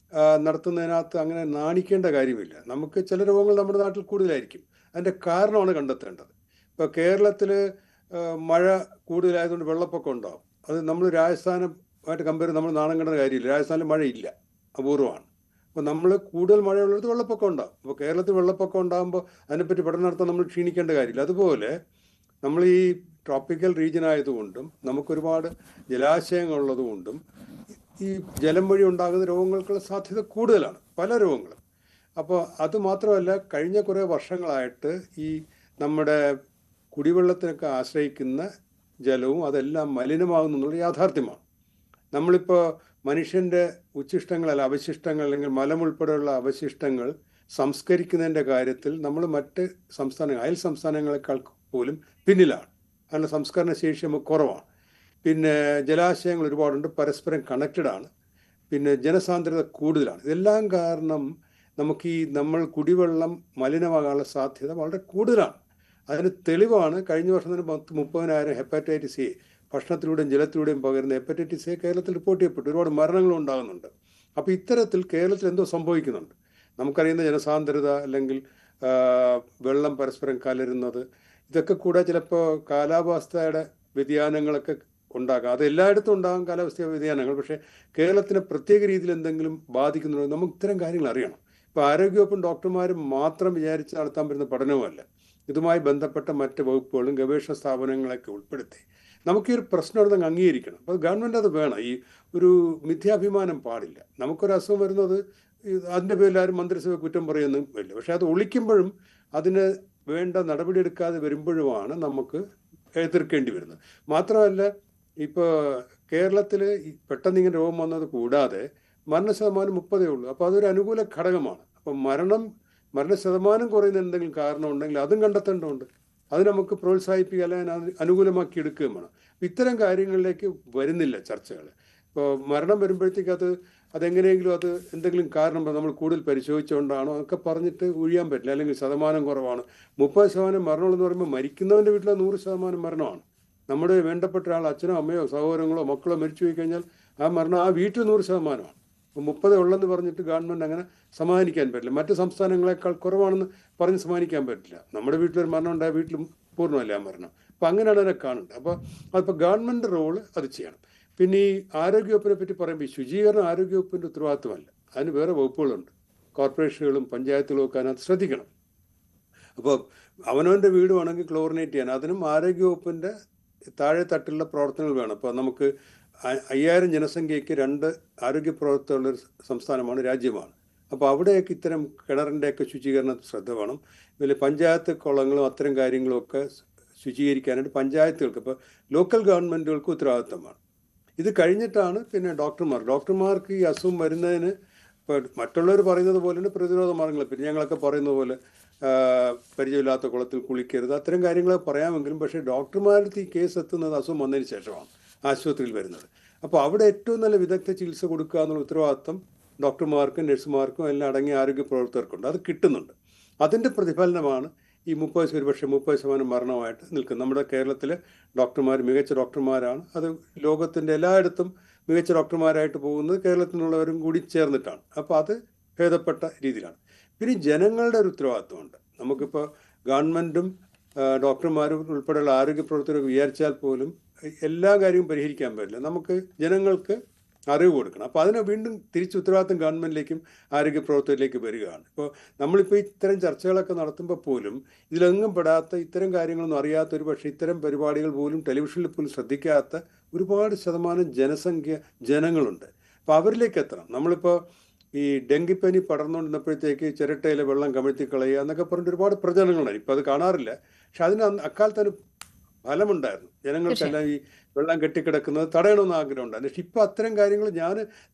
നടത്തുന്നതിനകത്ത് അങ്ങനെ നാണിക്കേണ്ട കാര്യമില്ല. നമുക്ക് ചില രോഗങ്ങൾ നമ്മുടെ നാട്ടിൽ കൂടുതലായിരിക്കും, അതിൻ്റെ കാരണമാണ് കണ്ടെത്തേണ്ടത്. ഇപ്പോൾ കേരളത്തിൽ മഴ കൂടുതലായതുകൊണ്ട് വെള്ളപ്പൊക്കം ഉണ്ടാകും. അത് നമ്മൾ രാജസ്ഥാനുമായിട്ട് കമ്പയർ നമ്മൾ നാണം കണ്ട കാര്യമില്ല. രാജസ്ഥാനിൽ മഴയില്ല, അപൂർവമാണ്. അപ്പോൾ നമ്മൾ കൂടുതൽ മഴയുള്ളത് വെള്ളപ്പൊക്കം ഉണ്ടാകും. അപ്പോൾ കേരളത്തിൽ വെള്ളപ്പൊക്കം ഉണ്ടാകുമ്പോൾ അതിനെപ്പറ്റി പഠനം നടത്താൻ നമ്മൾ ക്ഷീണിക്കേണ്ട കാര്യമില്ല. അതുപോലെ നമ്മൾ ഈ ട്രോപ്പിക്കൽ റീജിയൻ ആയതുകൊണ്ടും നമുക്കൊരുപാട് ജലാശയങ്ങളുള്ളതുകൊണ്ടും ഈ ജലം വഴി ഉണ്ടാകുന്ന രോഗങ്ങൾക്കുള്ള സാധ്യത കൂടുതലാണ്, പല രോഗങ്ങളും. അപ്പോൾ അത് മാത്രമല്ല, കഴിഞ്ഞ കുറേ വർഷങ്ങളായിട്ട് ഈ നമ്മുടെ കുടിവെള്ളത്തിനൊക്കെ ആശ്രയിക്കുന്ന ജലവും അതെല്ലാം മലിനമാകുന്നു എന്നുള്ള യാഥാർത്ഥ്യമാണ്. നമ്മളിപ്പോൾ മനുഷ്യൻ്റെ ഉച്ഛിഷ്ടങ്ങൾ അവശിഷ്ടങ്ങൾ അല്ലെങ്കിൽ മലം ഉൾപ്പെടെയുള്ള അവശിഷ്ടങ്ങൾ സംസ്കരിക്കുന്നതിൻ്റെ കാര്യത്തിൽ നമ്മൾ മറ്റ് അയൽ സംസ്ഥാനങ്ങളെക്കാൾ പോലും പിന്നിലാണ്. അതിൻ്റെ സംസ്കരണ ശേഷി നമുക്ക് കുറവാണ്. പിന്നെ ജലാശയങ്ങൾ ഒരുപാടുണ്ട്, പരസ്പരം കണക്റ്റഡ് ആണ്, പിന്നെ ജനസാന്ദ്രത കൂടുതലാണ്. ഇതെല്ലാം കാരണം നമുക്ക് നമ്മൾ കുടിവെള്ളം മലിനമാകാനുള്ള സാധ്യത വളരെ കൂടുതലാണ്. അതിന് തെളിവാണ് കഴിഞ്ഞ വർഷം തന്നെ 30,000 ഹെപ്പറ്റൈറ്റിസ് എ ഭക്ഷണത്തിലൂടെയും ജലത്തിലൂടെയും പകരുന്ന ഹെപ്പറ്റൈറ്റിസ് എ കേരളത്തിൽ റിപ്പോർട്ട് ചെയ്യപ്പെട്ടു. ഒരുപാട് മരണങ്ങളും ഉണ്ടാകുന്നുണ്ട്. അപ്പോൾ ഇത്തരത്തിൽ കേരളത്തിൽ എന്തോ സംഭവിക്കുന്നുണ്ട്. നമുക്കറിയുന്ന ജനസാന്ദ്രത അല്ലെങ്കിൽ വെള്ളം പരസ്പരം കലരുന്നത്, ഇതൊക്കെ കൂടെ ചിലപ്പോൾ കാലാവസ്ഥയുടെ വ്യതിയാനങ്ങളൊക്കെ ഉണ്ടാകാം. അത് എല്ലായിടത്തും ഉണ്ടാകും കാലാവസ്ഥ വ്യതിയാനങ്ങൾ. പക്ഷേ കേരളത്തിനെ പ്രത്യേക രീതിയിൽ എന്തെങ്കിലും ബാധിക്കുന്നുണ്ടോ നമുക്ക് ഇത്തരം കാര്യങ്ങൾ അറിയണം. ഇപ്പോൾ ആരോഗ്യവകുപ്പും ഡോക്ടർമാരും മാത്രം വിചാരിച്ച് നടത്താൻ പറ്റുന്ന പഠനവുമല്ല, ഇതുമായി ബന്ധപ്പെട്ട മറ്റ് വകുപ്പുകളും ഗവേഷണ സ്ഥാപനങ്ങളൊക്കെ ഉൾപ്പെടുത്തി നമുക്ക് ഈ ഒരു പ്രശ്നം എടുത്ത് അംഗീകരിക്കണം. അപ്പോൾ ഗവൺമെൻറ് അത് വേണം. ഈ ഒരു മിഥ്യാഭിമാനം പാടില്ല. നമുക്കൊരു അസുഖം വരുന്നത് അതിൻ്റെ പേരിൽ ആരും മന്ത്രിസഭ കുറ്റം പറയുന്നതും ഇല്ല. പക്ഷെ അത് ഒളിക്കുമ്പോഴും അതിന് വേണ്ട നടപടിയെടുക്കാതെ വരുമ്പോഴുമാണ് നമുക്ക് എതിർക്കേണ്ടി വരുന്നത്. മാത്രമല്ല, ഇപ്പോൾ കേരളത്തിൽ പെട്ടെന്ന് ഇങ്ങനെ രോഗം വന്നത് കൂടാതെ മരണശതമാനം 30 ഉള്ളൂ. അപ്പോൾ അതൊരു അനുകൂല ഘടകമാണ്. അപ്പം മരണശതമാനം കുറയുന്ന എന്തെങ്കിലും കാരണം ഉണ്ടെങ്കിൽ അതും കണ്ടെത്തേണ്ടതുണ്ട്. അത് നമുക്ക് പ്രോത്സാഹിപ്പിക്കുക, അല്ലെങ്കിൽ അനുകൂലമാക്കി എടുക്കുകയും വേണം. ഇത്തരം കാര്യങ്ങളിലേക്ക് വരുന്നില്ല ചർച്ചകൾ. ഇപ്പോൾ മരണം വരുമ്പോഴത്തേക്ക് അതെങ്ങനെയെങ്കിലും അത് എന്തെങ്കിലും കാരണം നമ്മൾ കൂടുതൽ പരിശോധിച്ചുകൊണ്ടാണോ അതൊക്കെ പറഞ്ഞിട്ട് ഒഴിയാൻ പറ്റില്ല. അല്ലെങ്കിൽ ശതമാനം കുറവാണ്, 30% മരണമുള്ളെന്ന് പറയുമ്പോൾ മരിക്കുന്നവൻ്റെ വീട്ടിൽ 100% മരണമാണ്. നമ്മുടെ വേണ്ടപ്പെട്ട ഒരാൾ, അച്ഛനോ അമ്മയോ സഹോദരങ്ങളോ മക്കളോ മരിച്ചു പോയി കഴിഞ്ഞാൽ ആ മരണം ആ വീട്ടിൽ 100%. അപ്പോൾ 30 ഉള്ളെന്ന് പറഞ്ഞിട്ട് ഗവൺമെൻറ് അങ്ങനെ സമാധാനിക്കാൻ പറ്റില്ല. മറ്റ് സംസ്ഥാനങ്ങളെക്കാൾ കുറവാണെന്ന് പറഞ്ഞ് സമാധാനിക്കാൻ പറ്റില്ല. നമ്മുടെ വീട്ടിലൊരു മരണം ഉണ്ടായ വീട്ടിലും പൂർണ്ണമല്ല ആ മരണം. അപ്പോൾ അങ്ങനെയാണ് അതിനെ കാണുന്നത്. അപ്പോൾ ഗവൺമെൻറ് റോള് അത് ചെയ്യണം. പിന്നെ ഈ ആരോഗ്യവകുപ്പിനെ പറ്റി പറയുമ്പോൾ ഈ ശുചീകരണം ആരോഗ്യവകുപ്പിൻ്റെ ഉത്തരവാദിത്വമല്ല, അതിന് വേറെ വകുപ്പുകളുണ്ട്. കോർപ്പറേഷനുകളും പഞ്ചായത്തുകളും ഒക്കെ അതിനകത്ത് ശ്രദ്ധിക്കണം. അപ്പോൾ അവനവൻ്റെ വീട് വേണമെങ്കിൽ ക്ലോറിനേറ്റ് ചെയ്യാൻ അതിനും ആരോഗ്യവകുപ്പിൻ്റെ താഴെ തട്ടിലുള്ള പ്രവർത്തനങ്ങൾ വേണം. ഇപ്പോൾ നമുക്ക് 5000 ജനസംഖ്യയ്ക്ക് 2 ആരോഗ്യ പ്രവർത്തകരുള്ളൊരു സംസ്ഥാനമാണ്, രാജ്യമാണ്. അപ്പോൾ അവിടെയൊക്കെ ഇത്തരം കിണറിൻ്റെയൊക്കെ ശുചീകരണത്തിൽ ശ്രദ്ധ വേണം. ഇതിൽ പഞ്ചായത്ത് കുളങ്ങളും അത്തരം കാര്യങ്ങളും ഒക്കെ ശുചീകരിക്കാനായിട്ട് പഞ്ചായത്തുകൾക്ക്, ഇപ്പോൾ ലോക്കൽ ഗവൺമെൻറ്റുകൾക്ക് ഉത്തരവാദിത്തമാണ്. ഇത് കഴിഞ്ഞിട്ടാണ് പിന്നെ ഡോക്ടർമാർക്ക് ഈ അസുഖം വരുന്നതിന് ഇപ്പോൾ മറ്റുള്ളവർ പറയുന്നത് പോലെ തന്നെ പ്രതിരോധ മാർഗ്ഗങ്ങൾ, പിന്നെ ഞങ്ങളൊക്കെ പറയുന്നത് പോലെ പരിചയമില്ലാത്ത കുളത്തിൽ കുളിക്കരുത്, അത്തരം കാര്യങ്ങളൊക്കെ പറയാമെങ്കിലും പക്ഷേ ഡോക്ടർമാരുടെ ഈ കേസ് എത്തുന്നത് അസുഖം വന്നതിന് ശേഷമാണ് ആശുപത്രിയിൽ വരുന്നത്. അപ്പോൾ അവിടെ ഏറ്റവും നല്ല വിദഗ്ധ ചികിത്സ കൊടുക്കുക എന്നുള്ള ഉത്തരവാദിത്തം ഡോക്ടർമാർക്കും നഴ്സുമാർക്കും എല്ലാം അടങ്ങിയ ആരോഗ്യ പ്രവർത്തകർക്കുണ്ട്. അത് കിട്ടുന്നുണ്ട്. അതിൻ്റെ പ്രതിഫലനമാണ് ഈ 30% മരണമായിട്ട് നിൽക്കുന്നത്. നമ്മുടെ കേരളത്തിലെ ഡോക്ടർമാർ മികച്ച ഡോക്ടർമാരാണ്. അത് ലോകത്തിൻ്റെ എല്ലായിടത്തും മികച്ച ഡോക്ടർമാരായിട്ട് പോകുന്നത് കേരളത്തിലുള്ളവരും കൂടി ചേർന്നിട്ടാണ്. അപ്പോൾ അത് ഭേദപ്പെട്ട രീതിയിലാണ്. പിന്നെ ജനങ്ങളുടെ ഒരു ഉത്തരവാദിത്വമുണ്ട്. നമുക്കിപ്പോൾ ഗവൺമെൻറ്റും ഡോക്ടർമാരും ഉൾപ്പെടെയുള്ള ആരോഗ്യ പ്രവർത്തകരൊക്കെ വിചാരിച്ചാൽ പോലും എല്ലാ കാര്യവും പരിഹരിക്കാൻ പറ്റില്ല. നമുക്ക് ജനങ്ങൾക്ക് അറിവ് കൊടുക്കണം. അപ്പോൾ അതിനെ വീണ്ടും തിരിച്ച് ഉത്തരവാദിത്വം ഗവൺമെൻറ്റിലേക്കും ആരോഗ്യ പ്രവർത്തകരിലേക്ക് വരികയാണ്. ഇപ്പോൾ നമ്മളിപ്പോൾ ഇത്തരം ചർച്ചകളൊക്കെ നടത്തുമ്പോൾ പോലും ഇതിലെങ്ങും പെടാത്ത, ഇത്തരം കാര്യങ്ങളൊന്നും അറിയാത്ത, ഒരു പക്ഷേ ഇത്തരം പരിപാടികൾ പോലും ടെലിവിഷനിൽ പോലും ശ്രദ്ധിക്കാത്ത ഒരുപാട് ശതമാനം ജനങ്ങളുണ്ട്. അപ്പോൾ അവരിലേക്ക് എത്തണം. നമ്മളിപ്പോൾ ഈ ഡെങ്കിപ്പനി പടർന്നുകൊണ്ടിരുന്നപ്പോഴത്തേക്ക് ചിരട്ടയിലെ വെള്ളം കമിഴ്ത്തി കളയുക എന്നൊക്കെ പറഞ്ഞിട്ട് ഒരുപാട് പ്രചരണങ്ങളുണ്ടായി. ഇപ്പോൾ അത് കാണാറില്ല. പക്ഷെ അതിന് അക്കാലത്തൊരു ഫലമുണ്ടായിരുന്നു. ജനങ്ങൾക്കെല്ലാം ഈ വെള്ളം കെട്ടിക്കിടക്കുന്നത് തടയണമെന്ന് ആഗ്രഹം ഉണ്ടായിരുന്നു. പക്ഷെ ഇപ്പോൾ അത്തരം കാര്യങ്ങൾ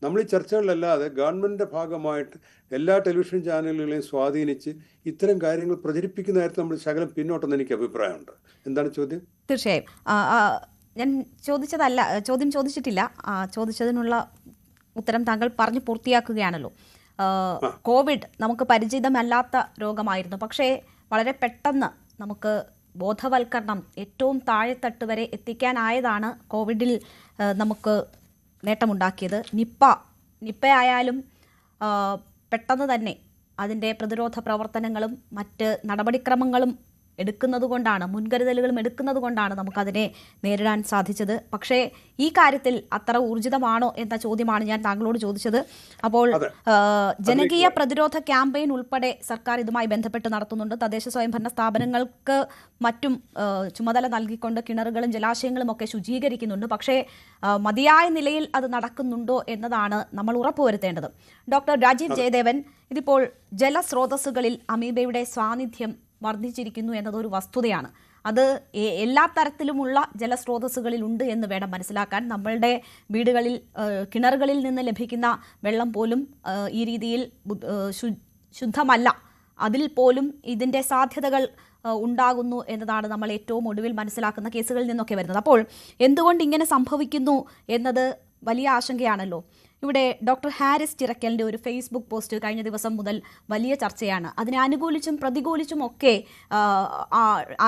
നമ്മൾ ഈ ചർച്ചകളിലല്ലാതെ ഗവൺമെൻറ്റിൻ്റെ ഭാഗമായിട്ട് എല്ലാ ടെലിവിഷൻ ചാനലുകളെയും സ്വാധീനിച്ച് ഇത്തരം കാര്യങ്ങൾ പ്രചരിപ്പിക്കുന്ന കാര്യത്തിൽ നമ്മൾ ശകലം പിന്നോട്ടെന്ന് എനിക്ക് അഭിപ്രായമുണ്ട്. എന്താണ് ചോദ്യം? തീർച്ചയായും ഞാൻ ചോദ്യം ചോദിച്ചിട്ടില്ല. ചോദിച്ചതിനുള്ള ഉത്തരം താങ്കൾ പറഞ്ഞു പൂർത്തിയാക്കുകയാണല്ലോ. കോവിഡ് നമുക്ക് പരിചിതമല്ലാത്ത രോഗമായിരുന്നു. പക്ഷേ വളരെ പെട്ടെന്ന് നമുക്ക് ബോധവൽക്കരണം ഏറ്റവും താഴെത്തട്ട് വരെ എത്തിക്കാനായതാണ് കോവിഡിൽ നമുക്ക് നേട്ടമുണ്ടാക്കിയത്. നിപ്പ ആയാലും പെട്ടെന്ന് തന്നെ അതിൻ്റെ പ്രതിരോധ പ്രവർത്തനങ്ങളും മറ്റ് നടപടിക്രമങ്ങളും മുൻകരുതലുകളും എടുക്കുന്നത് കൊണ്ടാണ് നമുക്കതിനെ നേരിടാൻ സാധിച്ചത്. പക്ഷേ ഈ കാര്യത്തിൽ അത്ര ഊർജിതമാണോ എന്ന ചോദ്യമാണ് ഞാൻ താങ്കളോട് ചോദിച്ചത്. അപ്പോൾ ജനകീയ പ്രതിരോധ ക്യാമ്പയിൻ ഉൾപ്പെടെ സർക്കാർ ഇതുമായി ബന്ധപ്പെട്ട് നടത്തുന്നുണ്ട്. തദ്ദേശ സ്വയംഭരണ സ്ഥാപനങ്ങൾക്ക് മറ്റും ചുമതല നൽകിക്കൊണ്ട് കിണറുകളും ജലാശയങ്ങളും ഒക്കെ ശുചീകരിക്കുന്നുണ്ട്. പക്ഷേ മതിയായ നിലയിൽ അത് നടക്കുന്നുണ്ടോ എന്നതാണ് നമ്മൾ ഉറപ്പുവരുത്തേണ്ടത്. ഡോക്ടർ രാജീവ് ജയദേവൻ, ഇതിപ്പോൾ ജലസ്രോതസ്സുകളിൽ അമീബയുടെ സാന്നിധ്യം വർദ്ധിച്ചിരിക്കുന്നു എന്നതൊരു വസ്തുതയാണ്. അത് എല്ലാ തരത്തിലുമുള്ള ജലസ്രോതസ്സുകളിൽ ഉണ്ട് എന്ന് വേണം മനസ്സിലാക്കാൻ. നമ്മളുടെ വീടുകളിൽ കിണറുകളിൽ നിന്ന് ലഭിക്കുന്ന വെള്ളം പോലും ഈ രീതിയിൽ ശുദ്ധമല്ല. അതിൽ പോലും ഇതിൻ്റെ സാധ്യതകൾ ഉണ്ടാകുന്നു എന്നതാണ് നമ്മൾ ഏറ്റവും ഒടുവിൽ മനസ്സിലാക്കുന്ന കേസുകളിൽ നിന്നൊക്കെ വരുന്നത്. അപ്പോൾ എന്തുകൊണ്ട് ഇങ്ങനെ സംഭവിക്കുന്നു എന്നത് വലിയ ആശങ്കയാണല്ലോ. ഇവിടെ ഡോക്ടർ ഹാരിസ് ചിറക്കലിൻ്റെ ഒരു ഫേസ്ബുക്ക് പോസ്റ്റ് കഴിഞ്ഞ ദിവസം മുതൽ വലിയ ചർച്ചയാണ്. അതിനെ അനുകൂലിച്ചും പ്രതികൂലിച്ചും ഒക്കെ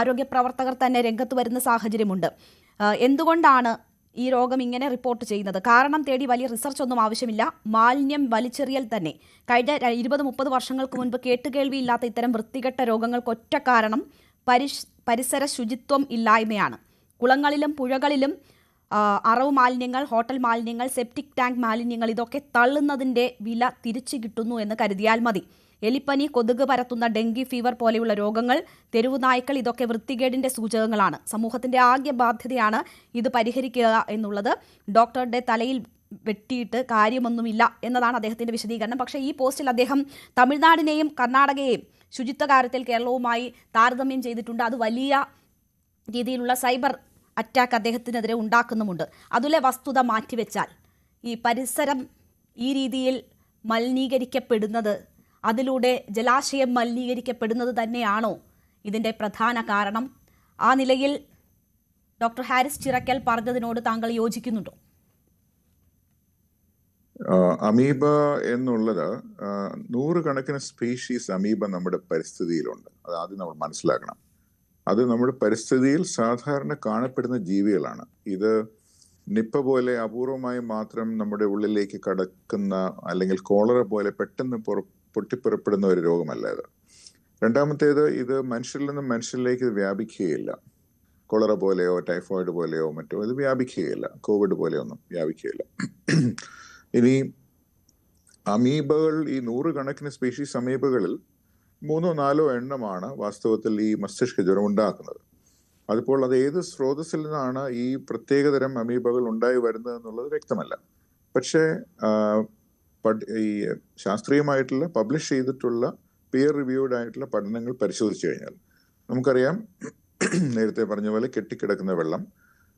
ആരോഗ്യ പ്രവർത്തകർ തന്നെ രംഗത്ത് വരുന്ന സാഹചര്യമുണ്ട്. എന്തുകൊണ്ടാണ് ഈ രോഗം ഇങ്ങനെ റിപ്പോർട്ട് ചെയ്യുന്നത്? കാരണം തേടി വലിയ റിസർച്ച് ഒന്നും ആവശ്യമില്ല. മാലിന്യം വലിച്ചെറിയൽ തന്നെ. കഴിഞ്ഞ 20-30 വർഷങ്ങൾക്ക് മുൻപ് കേട്ടുകേൾവിയില്ലാത്ത ഇത്തരം വൃത്തികെട്ട രോഗങ്ങൾക്ക് ഒറ്റ കാരണം പരിസര ശുചിത്വം ഇല്ലായ്മയാണ്. കുളങ്ങളിലും പുഴകളിലും അറവ് മാലിന്യങ്ങൾ, ഹോട്ടൽ മാലിന്യങ്ങൾ, സെപ്റ്റിക് ടാങ്ക് മാലിന്യങ്ങൾ ഇതൊക്കെ തള്ളുന്നതിൻ്റെ വില തിരിച്ചു കിട്ടുന്നു എന്ന് കരുതിയാൽ മതി. എലിപ്പനി, കൊതുക് പരത്തുന്ന ഡെങ്കി ഫീവർ പോലെയുള്ള രോഗങ്ങൾ, തെരുവുനായ്ക്കൾ ഇതൊക്കെ വൃത്തികേടിൻ്റെ സൂചകങ്ങളാണ്. സമൂഹത്തിൻ്റെ ആകെ ബാധ്യതയാണ് ഇത് പരിഹരിക്കുക എന്നുള്ളത്. ഡോക്ടറുടെ തലയിൽ വെട്ടിയിട്ട് കാര്യമൊന്നുമില്ല എന്നതാണ് അദ്ദേഹത്തിൻ്റെ വിശദീകരണം. പക്ഷേ ഈ പോസ്റ്റിൽ അദ്ദേഹം തമിഴ്നാടിനെയും കർണാടകയെയും ശുചിത്വ കാര്യത്തിൽ കേരളവുമായി താരതമ്യം ചെയ്തിട്ടുണ്ട്. അത് വലിയ രീതിയിലുള്ള സൈബർ അറ്റാക്ക് അദ്ദേഹത്തിനെതിരെ ഉണ്ടാക്കുന്നുമുണ്ട്. അതിലെ വസ്തുത മാറ്റിവെച്ചാൽ ഈ പരിസരം ഈ രീതിയിൽ മലിനീകരിക്കപ്പെടുന്നത്, അതിലൂടെ ജലാശയം മലിനീകരിക്കപ്പെടുന്നത് തന്നെയാണോ ഇതിൻ്റെ പ്രധാന കാരണം? ആ നിലയിൽ ഡോക്ടർ ഹാരിസ് ചിറക്കൽ പറഞ്ഞതിനോട് താങ്കൾ യോജിക്കുന്നുണ്ടോ? അമീബ എന്നുള്ളത് 100 കണക്കിന് സ്പീഷീസ് അമീബ നമ്മുടെ പരിസ്ഥിതിയിലുണ്ട്. അത് ആദ്യം നമ്മൾ മനസ്സിലാക്കണം. അത് നമ്മുടെ പരിസ്ഥിതിയിൽ സാധാരണ കാണപ്പെടുന്ന ജീവികളാണ്. ഇത് നിപ്പ പോലെ അപൂർവമായി മാത്രം നമ്മുടെ ഉള്ളിലേക്ക് കടക്കുന്ന അല്ലെങ്കിൽ കോളറ പോലെ പെട്ടെന്ന് പൊട്ടിപ്പുറപ്പെടുന്ന ഒരു രോഗമല്ല ഇത്. രണ്ടാമത്തേത്, ഇത് മനുഷ്യരിൽ നിന്നും മനുഷ്യരിലേക്ക് വ്യാപിക്കുകയില്ല. കോളറ പോലെയോ ടൈഫോയിഡ് പോലെയോ മറ്റോ ഇത് വ്യാപിക്കുകയില്ല. കോവിഡ് പോലെയൊന്നും വ്യാപിക്കുകയില്ല. ഇനി അമീബകൾ, ഈ 100 കണക്കിന് സ്പീഷീസ് അമീബകളിൽ 3-4 എണ്ണമാണ് വാസ്തവത്തിൽ ഈ മസ്തിഷ്ക ജ്വരം ഉണ്ടാക്കുന്നത്. അതിപ്പോൾ അത് ഏത് സ്രോതസ്സിൽ നിന്നാണ് ഈ പ്രത്യേകതരം അമീബകൾ ഉണ്ടായി വരുന്നത് എന്നുള്ളത് വ്യക്തമല്ല. പക്ഷേ ഈ ശാസ്ത്രീയമായിട്ടുള്ള പബ്ലിഷ് ചെയ്തിട്ടുള്ള പിയർ റിവ്യൂഡ് ആയിട്ടുള്ള പഠനങ്ങൾ പരിശോധിച്ചു കഴിഞ്ഞാൽ നമുക്കറിയാം, നേരത്തെ പറഞ്ഞ പോലെ കെട്ടിക്കിടക്കുന്ന വെള്ളം,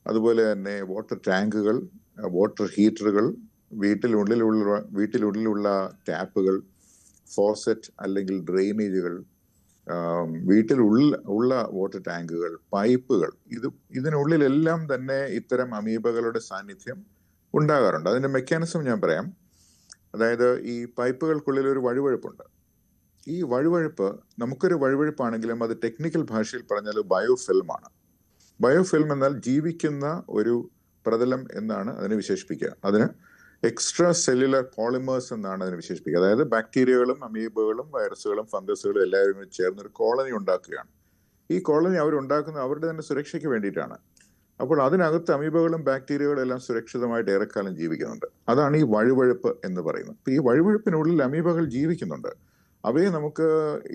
അതുപോലെ തന്നെ വാട്ടർ ടാങ്കുകൾ, വാട്ടർ ഹീറ്ററുകൾ, വീട്ടിനുള്ളിലുള്ള ടാപ്പുകൾ, ഫോസറ്റ് അല്ലെങ്കിൽ ഡ്രെയിനേജുകൾ, വീട്ടിലുള്ള വാട്ടർ ടാങ്കുകൾ, പൈപ്പുകൾ, ഇതിനുള്ളിലെല്ലാം തന്നെ ഇത്തരം അമീബകളുടെ സാന്നിധ്യം ഉണ്ടാകാറുണ്ട്. അതിന്റെ മെക്കാനിസം ഞാൻ പറയാം. അതായത് ഈ പൈപ്പുകൾക്കുള്ളിൽ ഒരു വഴുവഴുപ്പുണ്ട്. ഈ വഴുവഴുപ്പ് നമുക്കൊരു വഴുവഴുപ്പാണെങ്കിലും അത് ടെക്നിക്കൽ ഭാഷയിൽ പറഞ്ഞാൽ ബയോഫിൽമാണ്. ബയോഫിൽം എന്നാൽ ജീവിക്കുന്ന ഒരു പ്രതലം എന്നാണ് അതിനെ വിശേഷിപ്പിക്കുക. അതിന് എക്സ്ട്രാ സെല്ലുലർ പോളിമേഴ്സ് എന്നാണ് അതിനെ വിശേഷിപ്പിക്കുക. അതായത് ബാക്ടീരിയകളും അമീബകളും വൈറസുകളും ഫംഗസുകളും എല്ലാവരും ചേർന്ന് ഒരു കോളനി ഉണ്ടാക്കുകയാണ്. ഈ കോളനി അവരുണ്ടാക്കുന്നത് അവരുടെ തന്നെ സുരക്ഷയ്ക്ക് വേണ്ടിയിട്ടാണ്. അപ്പോൾ അതിനകത്ത് അമീബകളും ബാക്ടീരിയകളും എല്ലാം സുരക്ഷിതമായിട്ട് ഏറെക്കാലം ജീവിക്കുന്നുണ്ട്. അതാണ് ഈ വഴുവഴുപ്പ് എന്ന് പറയുന്നത്. ഈ വഴുവഴുപ്പിനുള്ളിൽ അമീബകൾ ജീവിക്കുന്നുണ്ട്. അവയെ നമുക്ക്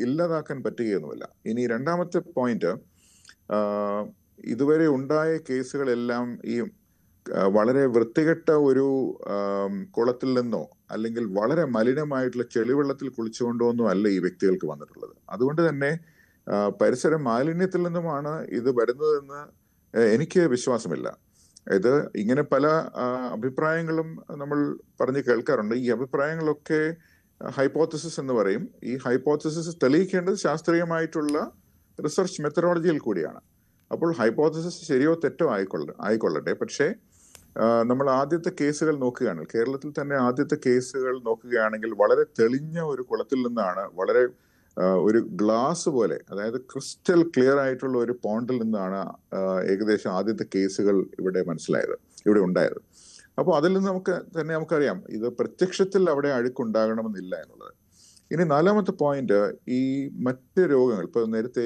ഇല്ലാതാക്കാൻ പറ്റുകയൊന്നുമില്ല. ഇനി രണ്ടാമത്തെ പോയിന്റ്, ഇതുവരെ ഉണ്ടായ കേസുകളെല്ലാം ഈ വളരെ വൃത്തികെട്ട ഒരു കുളത്തിൽ നിന്നോ അല്ലെങ്കിൽ വളരെ മലിനമായിട്ടുള്ള ചെളിവെള്ളത്തിൽ കുളിച്ചുകൊണ്ടോ അല്ല ഈ വ്യക്തികൾക്ക് വന്നിട്ടുള്ളത്. അതുകൊണ്ട് തന്നെ പരിസര മാലിന്യത്തിൽ നിന്നുമാണ് ഇത് വരുന്നതെന്ന് എനിക്ക് വിശ്വാസമില്ല. ഇത് ഇങ്ങനെ പല അഭിപ്രായങ്ങളും നമ്മൾ പറഞ്ഞ് കേൾക്കാറുണ്ട്. ഈ അഭിപ്രായങ്ങളൊക്കെ ഹൈപ്പോത്തസിസ് എന്ന് പറയും. ഈ ഹൈപ്പോത്തസിസ് തെളിയിക്കേണ്ടത് ശാസ്ത്രീയമായിട്ടുള്ള റിസർച്ച് മെത്തഡോളജിയിൽ കൂടിയാണ്. അപ്പോൾ ഹൈപ്പോത്തസിസ് ശരിയോ തെറ്റോ ആയിക്കൊള്ളട്ടെ. പക്ഷേ നമ്മൾ ആദ്യത്തെ കേസുകൾ നോക്കുകയാണെങ്കിൽ, കേരളത്തിൽ തന്നെ ആദ്യത്തെ കേസുകൾ നോക്കുകയാണെങ്കിൽ വളരെ തെളിഞ്ഞ ഒരു കുളത്തിൽ നിന്നാണ്, വളരെ ഒരു ഗ്ലാസ് പോലെ, അതായത് ക്രിസ്റ്റൽ ക്ലിയർ ആയിട്ടുള്ള ഒരു പോണ്ടിൽ നിന്നാണ് ഏകദേശം ആദ്യത്തെ കേസുകൾ ഇവിടെ ഉണ്ടായത്. അപ്പോൾ അതിൽ നിന്ന് നമുക്കറിയാം ഇത് പ്രത്യക്ഷത്തിൽ അവിടെ അഴുക്കുണ്ടാകണമെന്നില്ല എന്നുള്ളത്. ഇനി നാലാമത്തെ പോയിന്റ്, ഈ മറ്റ് രോഗങ്ങൾ, ഇപ്പൊ നേരത്തെ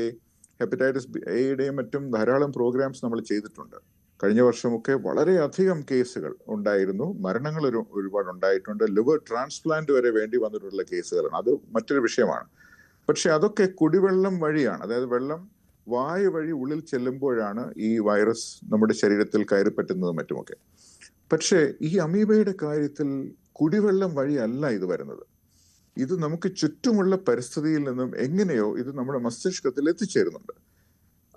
ഹെപ്പറ്റൈറ്റിസ് എയുടെയും മറ്റും ധാരാളം പ്രോഗ്രാംസ് നമ്മൾ ചെയ്തിട്ടുണ്ട്. കഴിഞ്ഞ വർഷമൊക്കെ വളരെയധികം കേസുകൾ ഉണ്ടായിരുന്നു. മരണങ്ങൾ ഒരുപാട് ഉണ്ടായിട്ടുണ്ട്. ലിവർ ട്രാൻസ്പ്ലാന്റ് വരെ വേണ്ടി വന്നിട്ടുള്ള കേസുകളാണ്. അത് മറ്റൊരു വിഷയമാണ്. പക്ഷെ അതൊക്കെ കുടിവെള്ളം വഴിയാണ്. അതായത് വെള്ളം വായു വഴി ഉള്ളിൽ ചെല്ലുമ്പോഴാണ് ഈ വൈറസ് നമ്മുടെ ശരീരത്തിൽ കയറിപ്പറ്റുന്നതും മറ്റുമൊക്കെ. പക്ഷേ ഈ അമീബയുടെ കാര്യത്തിൽ കുടിവെള്ളം വഴിയല്ല ഇത് വരുന്നത്. ഇത് നമുക്ക് ചുറ്റുമുള്ള പരിസ്ഥിതിയിൽ നിന്നും എങ്ങനെയോ ഇത് നമ്മുടെ മസ്തിഷ്കത്തിൽ എത്തിച്ചേരുന്നുണ്ട്.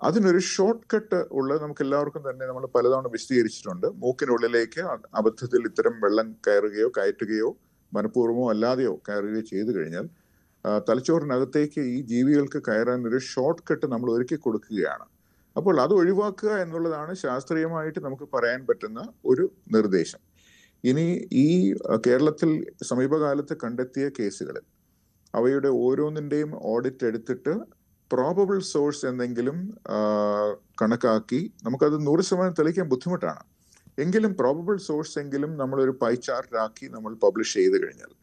അതിനൊരു ഷോർട്ട് കട്ട് ഉള്ളത് നമുക്ക് എല്ലാവർക്കും തന്നെ നമ്മൾ പലതവണ വിശദീകരിച്ചിട്ടുണ്ട്. മൂക്കിനുള്ളിലേക്ക് അബദ്ധത്തിൽ ഇത്തരം വെള്ളം കയറ്റുകയോ മനഃപൂർവ്വമോ അല്ലാതെയോ കയറുകയോ ചെയ്തു കഴിഞ്ഞാൽ തലച്ചോറിനകത്തേക്ക് ഈ ജീവികൾക്ക് കയറാൻ ഒരു ഷോർട്ട് കട്ട് നമ്മൾ ഒരുക്കി കൊടുക്കുകയാണ്. അപ്പോൾ അത് ഒഴിവാക്കുക എന്നുള്ളതാണ് ശാസ്ത്രീയമായിട്ട് നമുക്ക് പറയാൻ പറ്റുന്ന ഒരു നിർദ്ദേശം. ഇനി ഈ കേരളത്തിൽ സമീപകാലത്ത് കണ്ടെത്തിയ കേസുകളിൽ അവയുടെ ഓരോന്നിന്റെയും ഓഡിറ്റ് എടുത്തിട്ട് പ്രോബബിൾ സോഴ്സ് എന്തെങ്കിലും കണക്കാക്കി നമുക്കത് 100% തെളിയിക്കാൻ ബുദ്ധിമുട്ടാണ്. എങ്കിലും പ്രോബബിൾ സോഴ്സ് എങ്കിലും നമ്മളൊരു പൈ ചാർട്ടാക്കി നമ്മൾ പബ്ലിഷ് ചെയ്ത് കഴിഞ്ഞാൽ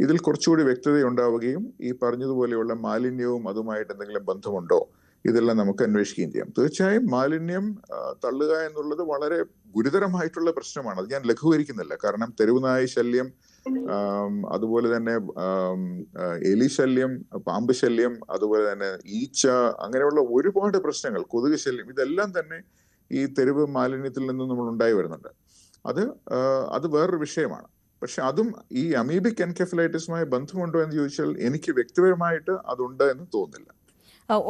ഇതിൽ കുറച്ചുകൂടി വ്യക്തത ഉണ്ടാവുകയും ഈ പറഞ്ഞതുപോലെയുള്ള മാലിന്യവും അതുമായിട്ട് എന്തെങ്കിലും ബന്ധമുണ്ടോ ഇതെല്ലാം നമുക്ക് അന്വേഷിക്കുകയും ചെയ്യാം. തീർച്ചയായും മാലിന്യം തള്ളുക എന്നുള്ളത് വളരെ ഗുരുതരമായിട്ടുള്ള പ്രശ്നമാണ്. അത് ഞാൻ ലഘൂകരിക്കുന്നില്ല. കാരണം തെരുവുനായ ശല്യം, അതുപോലെ തന്നെ എലി ശല്യം, പാമ്പ് ശല്യം, അതുപോലെ തന്നെ ഈച്ച, അങ്ങനെയുള്ള ഒരുപാട് പ്രശ്നങ്ങൾ, കൊതുക് ശല്യം, ഇതെല്ലാം തന്നെ ഈ തെരുവ് മാലിന്യത്തിൽ നിന്നും നമ്മൾ ഉണ്ടായി വരുന്നുണ്ട്. അത് വേറൊരു വിഷയമാണ്. പക്ഷെ അതും ഈ അമീബിക് എൻകെഫലൈറ്റിസുമായി ബന്ധമുണ്ടോ എന്ന് ചോദിച്ചാൽ എനിക്ക് വ്യക്തിപരമായിട്ട് അതുണ്ട് എന്ന് തോന്നുന്നില്ല.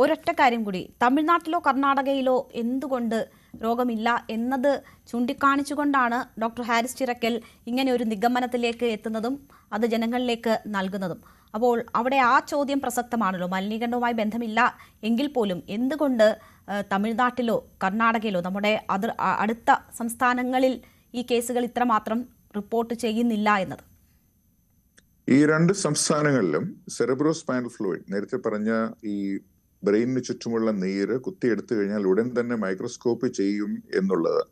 ഒരൊറ്റ കാര്യം കൂടി, തമിഴ്നാട്ടിലോ കർണാടകയിലോ എന്തുകൊണ്ട് രോഗമില്ല എന്നത് ചൂണ്ടിക്കാണിച്ചുകൊണ്ടാണ് ഡോക്ടർ ഹാരിസ് ചിറക്കൽ ഇങ്ങനെ ഒരു നിഗമനത്തിലേക്ക് എത്തുന്നതും അത് ജനങ്ങളിലേക്ക് നൽകുന്നതും. അപ്പോൾ അവിടെ ആ ചോദ്യം പ്രസക്തമാണല്ലോ. മലിനീകരണവുമായി ബന്ധമില്ല എങ്കിൽ പോലും എന്തുകൊണ്ട് തമിഴ്നാട്ടിലോ കർണാടകയിലോ നമ്മുടെ അടുത്ത സംസ്ഥാനങ്ങളിൽ ഈ കേസുകൾ ഇത്രമാത്രം റിപ്പോർട്ട് ചെയ്യുന്നില്ല എന്നത്? ഈ രണ്ട് സംസ്ഥാനങ്ങളിലും സെറിബ്രോസ്പൈനൽ ഫ്ലൂയിഡ്, നേരത്തെ പറഞ്ഞ ഈ ബ്രെയിനിന് ചുറ്റുമുള്ള നീര് കുത്തിയെടുത്തു കഴിഞ്ഞാൽ ഉടൻ തന്നെ മൈക്രോസ്കോപ്പി ചെയ്യും എന്നുള്ളത്,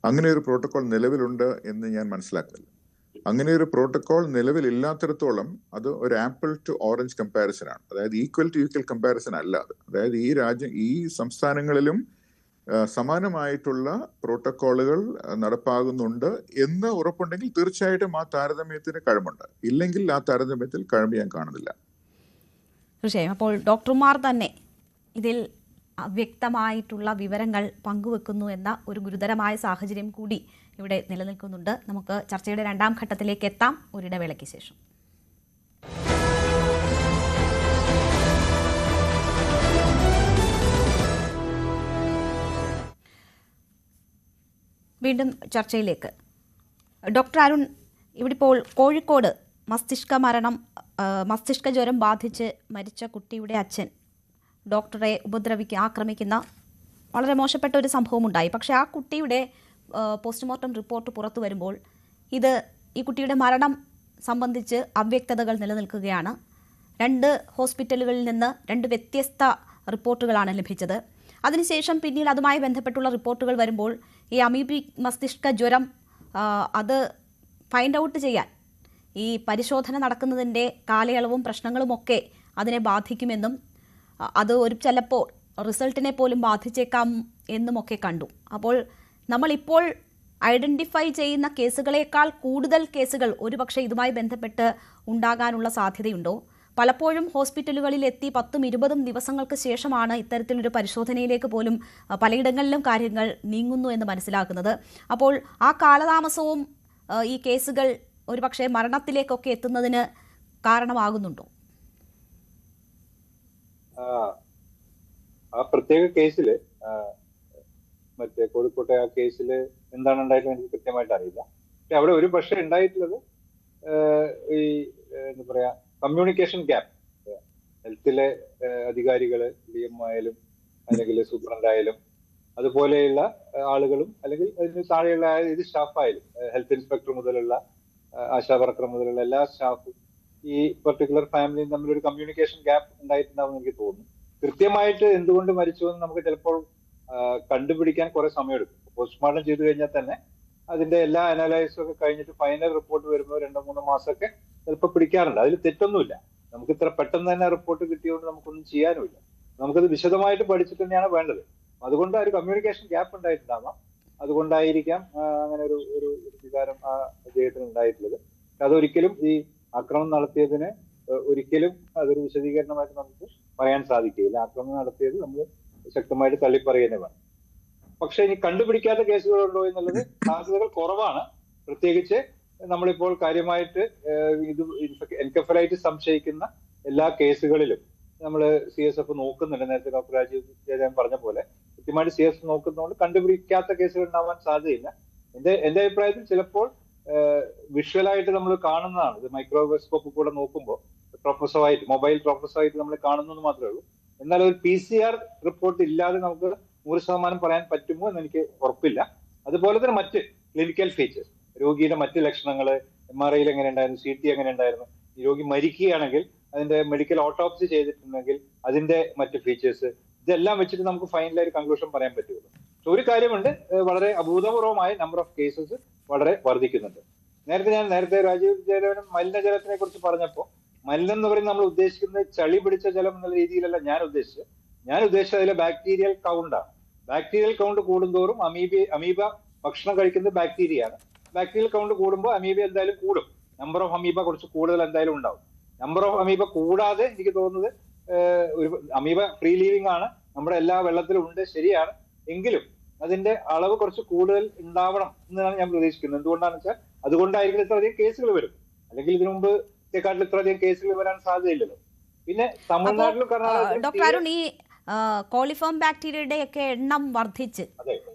അങ്ങനെ ഒരു പ്രോട്ടോകോൾ നിലവിലുണ്ട് എന്ന് ഞാൻ മനസ്സിലാക്കുന്നില്ല. അങ്ങനെ ഒരു പ്രോട്ടോകോൾ നിലവിലില്ലാത്തിടത്തോളം അത് ഒരു ആപ്പിൾ ടു ഓറഞ്ച് കമ്പാരിസൺ ആണ്. അതായത് ഈക്വൽ ടു ഈക്വൽ കമ്പാരിസൺ അല്ല അത്. അതായത് ഈ സംസ്ഥാനങ്ങളിലും സമാനമായിട്ടുള്ള പ്രോട്ടോകോളുകൾ നടപ്പാകുന്നുണ്ട് എന്ന് ഉറപ്പുണ്ടെങ്കിൽ തീർച്ചയായിട്ടും ആ താരതമ്യത്തിന് കഴമ്പുണ്ട്. ഇല്ലെങ്കിൽ ആ താരതമ്യത്തിൽ കഴമ്പ് ഞാൻ കാണുന്നില്ല. തീർച്ചയായും. അപ്പോൾ ഡോക്ടർമാർ തന്നെ ഇതിൽ അവ്യക്തമായിട്ടുള്ള വിവരങ്ങൾ പങ്കുവെക്കുന്നു എന്ന ഒരു ഗുരുതരമായ സാഹചര്യം കൂടി ഇവിടെ നിലനിൽക്കുന്നുണ്ട്. നമുക്ക് ചർച്ചയുടെ രണ്ടാം ഘട്ടത്തിലേക്ക് എത്താം ഒരിടവേളയ്ക്ക് ശേഷം. വീണ്ടും ചർച്ചയിലേക്ക്. ഡോക്ടർ അരുൺ, ഇവിടെ ഇപ്പോൾ കോഴിക്കോട് മസ്തിഷ്ക ജ്വരം ബാധിച്ച് മരിച്ച കുട്ടിയുടെ അച്ഛൻ ഡോക്ടറെ ആക്രമിക്കുന്ന വളരെ മോശപ്പെട്ട ഒരു സംഭവം ഉണ്ടായി. പക്ഷേ ആ കുട്ടിയുടെ പോസ്റ്റ്മോർട്ടം റിപ്പോർട്ട് പുറത്തു വരുമ്പോൾ ഈ കുട്ടിയുടെ മരണം സംബന്ധിച്ച് അവ്യക്തതകൾ നിലനിൽക്കുകയാണ്. 2 ഹോസ്പിറ്റലുകളിൽ നിന്ന് 2 വ്യത്യസ്ത റിപ്പോർട്ടുകളാണ് ലഭിച്ചത്. അതിനുശേഷം പിന്നീട് അതുമായി ബന്ധപ്പെട്ടുള്ള റിപ്പോർട്ടുകൾ വരുമ്പോൾ ഈ അമീബിക് മസ്തിഷ്ക ജ്വരം അത് ഫൈൻഡ് ഔട്ട് ചെയ്യാൻ ഈ പരിശോധന നടക്കുന്നതിൻ്റെ കാലയളവും പ്രശ്നങ്ങളുമൊക്കെ അതിനെ ബാധിക്കുമെന്നും അത് ചിലപ്പോൾ റിസൾട്ടിനെ പോലും ബാധിച്ചേക്കാം എന്നുമൊക്കെ കണ്ടു. അപ്പോൾ നമ്മളിപ്പോൾ ഐഡൻറ്റിഫൈ ചെയ്യുന്ന കേസുകളേക്കാൾ കൂടുതൽ കേസുകൾ ഒരുപക്ഷെ ഇതുമായി ബന്ധപ്പെട്ട് ഉണ്ടാകാനുള്ള സാധ്യതയുണ്ടോ? പലപ്പോഴും ഹോസ്പിറ്റലുകളിൽ എത്തി 10-20 ദിവസങ്ങൾക്ക് ശേഷമാണ് ഇത്തരത്തിലൊരു പരിശോധനയിലേക്ക് പോലും പലയിടങ്ങളിലും കാര്യങ്ങൾ നീങ്ങുന്നു എന്ന് മനസ്സിലാക്കുന്നത്. അപ്പോൾ ആ കാലതാമസവും ഈ കേസുകൾ ഒരുപക്ഷെ മരണത്തിലേക്കൊക്കെ എത്തുന്നതിന് കാരണമാകുന്നുണ്ടോ? ആ പ്രത്യേക കേസിൽ മറ്റേ കോഴിക്കോട്ടെ ആ കേസിൽ എന്താണ് ഉണ്ടായിട്ടുള്ളത് എനിക്ക് കൃത്യമായിട്ട് അറിയില്ല. പക്ഷെ അവിടെ ഒരു പക്ഷേ ഉണ്ടായിട്ടുള്ളത് ഈ എന്താ പറയാ കമ്മ്യൂണിക്കേഷൻ ഗ്യാപ്പ്. ഹെൽത്തിലെ അധികാരികൾ DM ആയാലും അല്ലെങ്കിൽ സൂപ്രണ്ടായാലും അതുപോലെയുള്ള ആളുകളും അല്ലെങ്കിൽ അതിന് താഴെയുള്ള ഏത് സ്റ്റാഫായാലും ഹെൽത്ത് ഇൻസ്പെക്ടർ മുതലുള്ള ആശാ വർക്കർ മുതലുള്ള എല്ലാ സ്റ്റാഫും ഈ പെർട്ടിക്കുലർ ഫാമിലിയും തമ്മിലൊരു കമ്മ്യൂണിക്കേഷൻ ഗ്യാപ്പ് ഉണ്ടായിട്ടുണ്ടാവും എനിക്ക് തോന്നുന്നു. കൃത്യമായിട്ട് എന്തുകൊണ്ട് മരിച്ചു എന്ന് നമുക്ക് ചിലപ്പോൾ കണ്ടുപിടിക്കാൻ കുറെ സമയമെടുക്കും. പോസ്റ്റ്മോർട്ടം ചെയ്തു കഴിഞ്ഞാൽ തന്നെ അതിന്റെ എല്ലാ അനലൈസും ഒക്കെ കഴിഞ്ഞിട്ട് ഫൈനൽ റിപ്പോർട്ട് വരുമ്പോൾ 2-3 മാസമൊക്കെ ചിലപ്പോൾ പിടിക്കാറുണ്ട്. അതിൽ തെറ്റൊന്നുമില്ല. നമുക്ക് ഇത്ര പെട്ടെന്ന് തന്നെ റിപ്പോർട്ട് കിട്ടിയതുകൊണ്ട് നമുക്കൊന്നും ചെയ്യാനുമില്ല. നമുക്കത് വിശദമായിട്ട് പഠിച്ചിട്ട് തന്നെയാണ് വേണ്ടത്. അതുകൊണ്ട് ഒരു കമ്മ്യൂണിക്കേഷൻ ഗ്യാപ്പ് ഉണ്ടായിട്ടുണ്ടാവാം. അതുകൊണ്ടായിരിക്കാം അങ്ങനെ ഒരു വികാരം ആ അദ്ദേഹത്തിന് ഉണ്ടായിട്ടുള്ളത്. അതൊരിക്കലും ഈ ആക്രമണം നടത്തിയതിന് ഒരിക്കലും അതൊരു വിശദീകരണമായിട്ട് നമുക്ക് പറയാൻ സാധിക്കില്ല. ആക്രമണം നടത്തിയത് നമ്മൾ ശക്തമായിട്ട് തള്ളിപ്പറയുന്നേ വേണം. പക്ഷെ ഇനി കണ്ടുപിടിക്കാത്ത കേസുകളുണ്ടോ എന്നുള്ളത് സാധ്യതകൾ കുറവാണ്. പ്രത്യേകിച്ച് നമ്മളിപ്പോൾ കാര്യമായിട്ട് ഇത് എൻകഫലൈറ്റിസ് സംശയിക്കുന്ന എല്ലാ കേസുകളിലും നമ്മൾ CSF നോക്കുന്നുണ്ട്. നേരത്തെ ഡോക്ടർ രാജീവ് പറഞ്ഞ പോലെ കൃത്യമായിട്ട് CSF നോക്കുന്നതുകൊണ്ട് കണ്ടുപിടിക്കാത്ത കേസുകൾ ഉണ്ടാവാൻ സാധ്യതയില്ല. എന്റെ അഭിപ്രായത്തിൽ ചിലപ്പോൾ വിഷ്വലായിട്ട് നമ്മൾ കാണുന്നതാണ്. ഇത് മൈക്രോസ്കോപ്പ് കൂടെ നോക്കുമ്പോൾ ട്രോപ്പോസോയിട്ട് മൊബൈൽ ട്രോപ്പോസോയിട്ട് നമ്മൾ കാണുന്നത് മാത്രമേ ഉള്ളൂ. എന്നാൽ ഒരു PCR റിപ്പോർട്ട് ഇല്ലാതെ നമുക്ക് 100% പറയാൻ പറ്റുമോ എന്ന് എനിക്ക് ഉറപ്പില്ല. അതുപോലെ തന്നെ മറ്റ് ക്ലിനിക്കൽ ഫീച്ചേഴ്സ്, രോഗിയുടെ മറ്റ് ലക്ഷണങ്ങൾ, MRIയിൽ എങ്ങനെ ഉണ്ടായിരുന്നു, CT എങ്ങനെ ഉണ്ടായിരുന്നു, ഈ രോഗി മരിക്കുകയാണെങ്കിൽ അതിന്റെ മെഡിക്കൽ ഓട്ടോപ്സി ചെയ്തിട്ടുണ്ടെങ്കിൽ അതിന്റെ മറ്റ് ഫീച്ചേഴ്സ്, ഇതെല്ലാം വെച്ചിട്ട് നമുക്ക് ഫൈനലായി കൺക്ലൂഷൻ പറയാൻ പറ്റുള്ളൂ. പക്ഷെ ഒരു കാര്യമുണ്ട്, വളരെ അഭൂതപൂർവമായ നമ്പർ ഓഫ് കേസസ് വളരെ വർദ്ധിക്കുന്നുണ്ട്. നേരത്തെ രാജീവ് ജയദേവൻ മലിനജലത്തിനെ കുറിച്ച് പറഞ്ഞപ്പോൾ മലിനം എന്ന് പറയുന്നത് നമ്മൾ ഉദ്ദേശിക്കുന്നത് ചളി പിടിച്ച ജലം എന്നുള്ള രീതിയിലല്ല ഞാൻ ഉദ്ദേശിച്ചത് അതിലെ ബാക്ടീരിയൽ കൗണ്ടാണ്. ബാക്ടീരിയൽ കൗണ്ട് കൂടുന്തോറും അമീബ ഭക്ഷണം കഴിക്കുന്നത് ബാക്ടീരിയയാണ്. ബാക്ടീരിയൽ കൗണ്ട് കൂടുമ്പോൾ അമീബ എന്തായാലും കൂടും. നമ്പർ ഓഫ് അമീബ കുറച്ച് കൂടുതൽ എന്തായാലും ഉണ്ടാവും. നമ്പർ ഓഫ് അമീബ കൂടാതെ എനിക്ക് തോന്നുന്നത് ഒരു അമീബ ഫ്രീ ലീവിംഗ് ആണ്, നമ്മുടെ എല്ലാ വെള്ളത്തിലും ഉണ്ട്, ശരിയാണ്. എങ്കിലും അതിന്റെ അളവ് കുറച്ച് കൂടുതൽ ഉണ്ടാവണം എന്നാണ് ഞാൻ പ്രതീക്ഷിക്കുന്നത്. എന്തുകൊണ്ടാണെന്ന് വെച്ചാൽ അതുകൊണ്ടായിരിക്കും ഇത്രയധികം കേസുകൾ വരും. അല്ലെങ്കിൽ ഇതിനു മുമ്പ് ത്തെക്കാട്ടിൽ ഇത്രയധികം കേസുകൾ വരാൻ സാധ്യതയില്ലല്ലോ. പിന്നെ തമിഴ്നാട്ടിലും കർണാടകത്തിലും ഡോക്ടർ അരുൺ, ഈ കോളിഫോം ബാക്ടീരിയയുടെ ഒക്കെ എണ്ണം വർദ്ധിച്ച്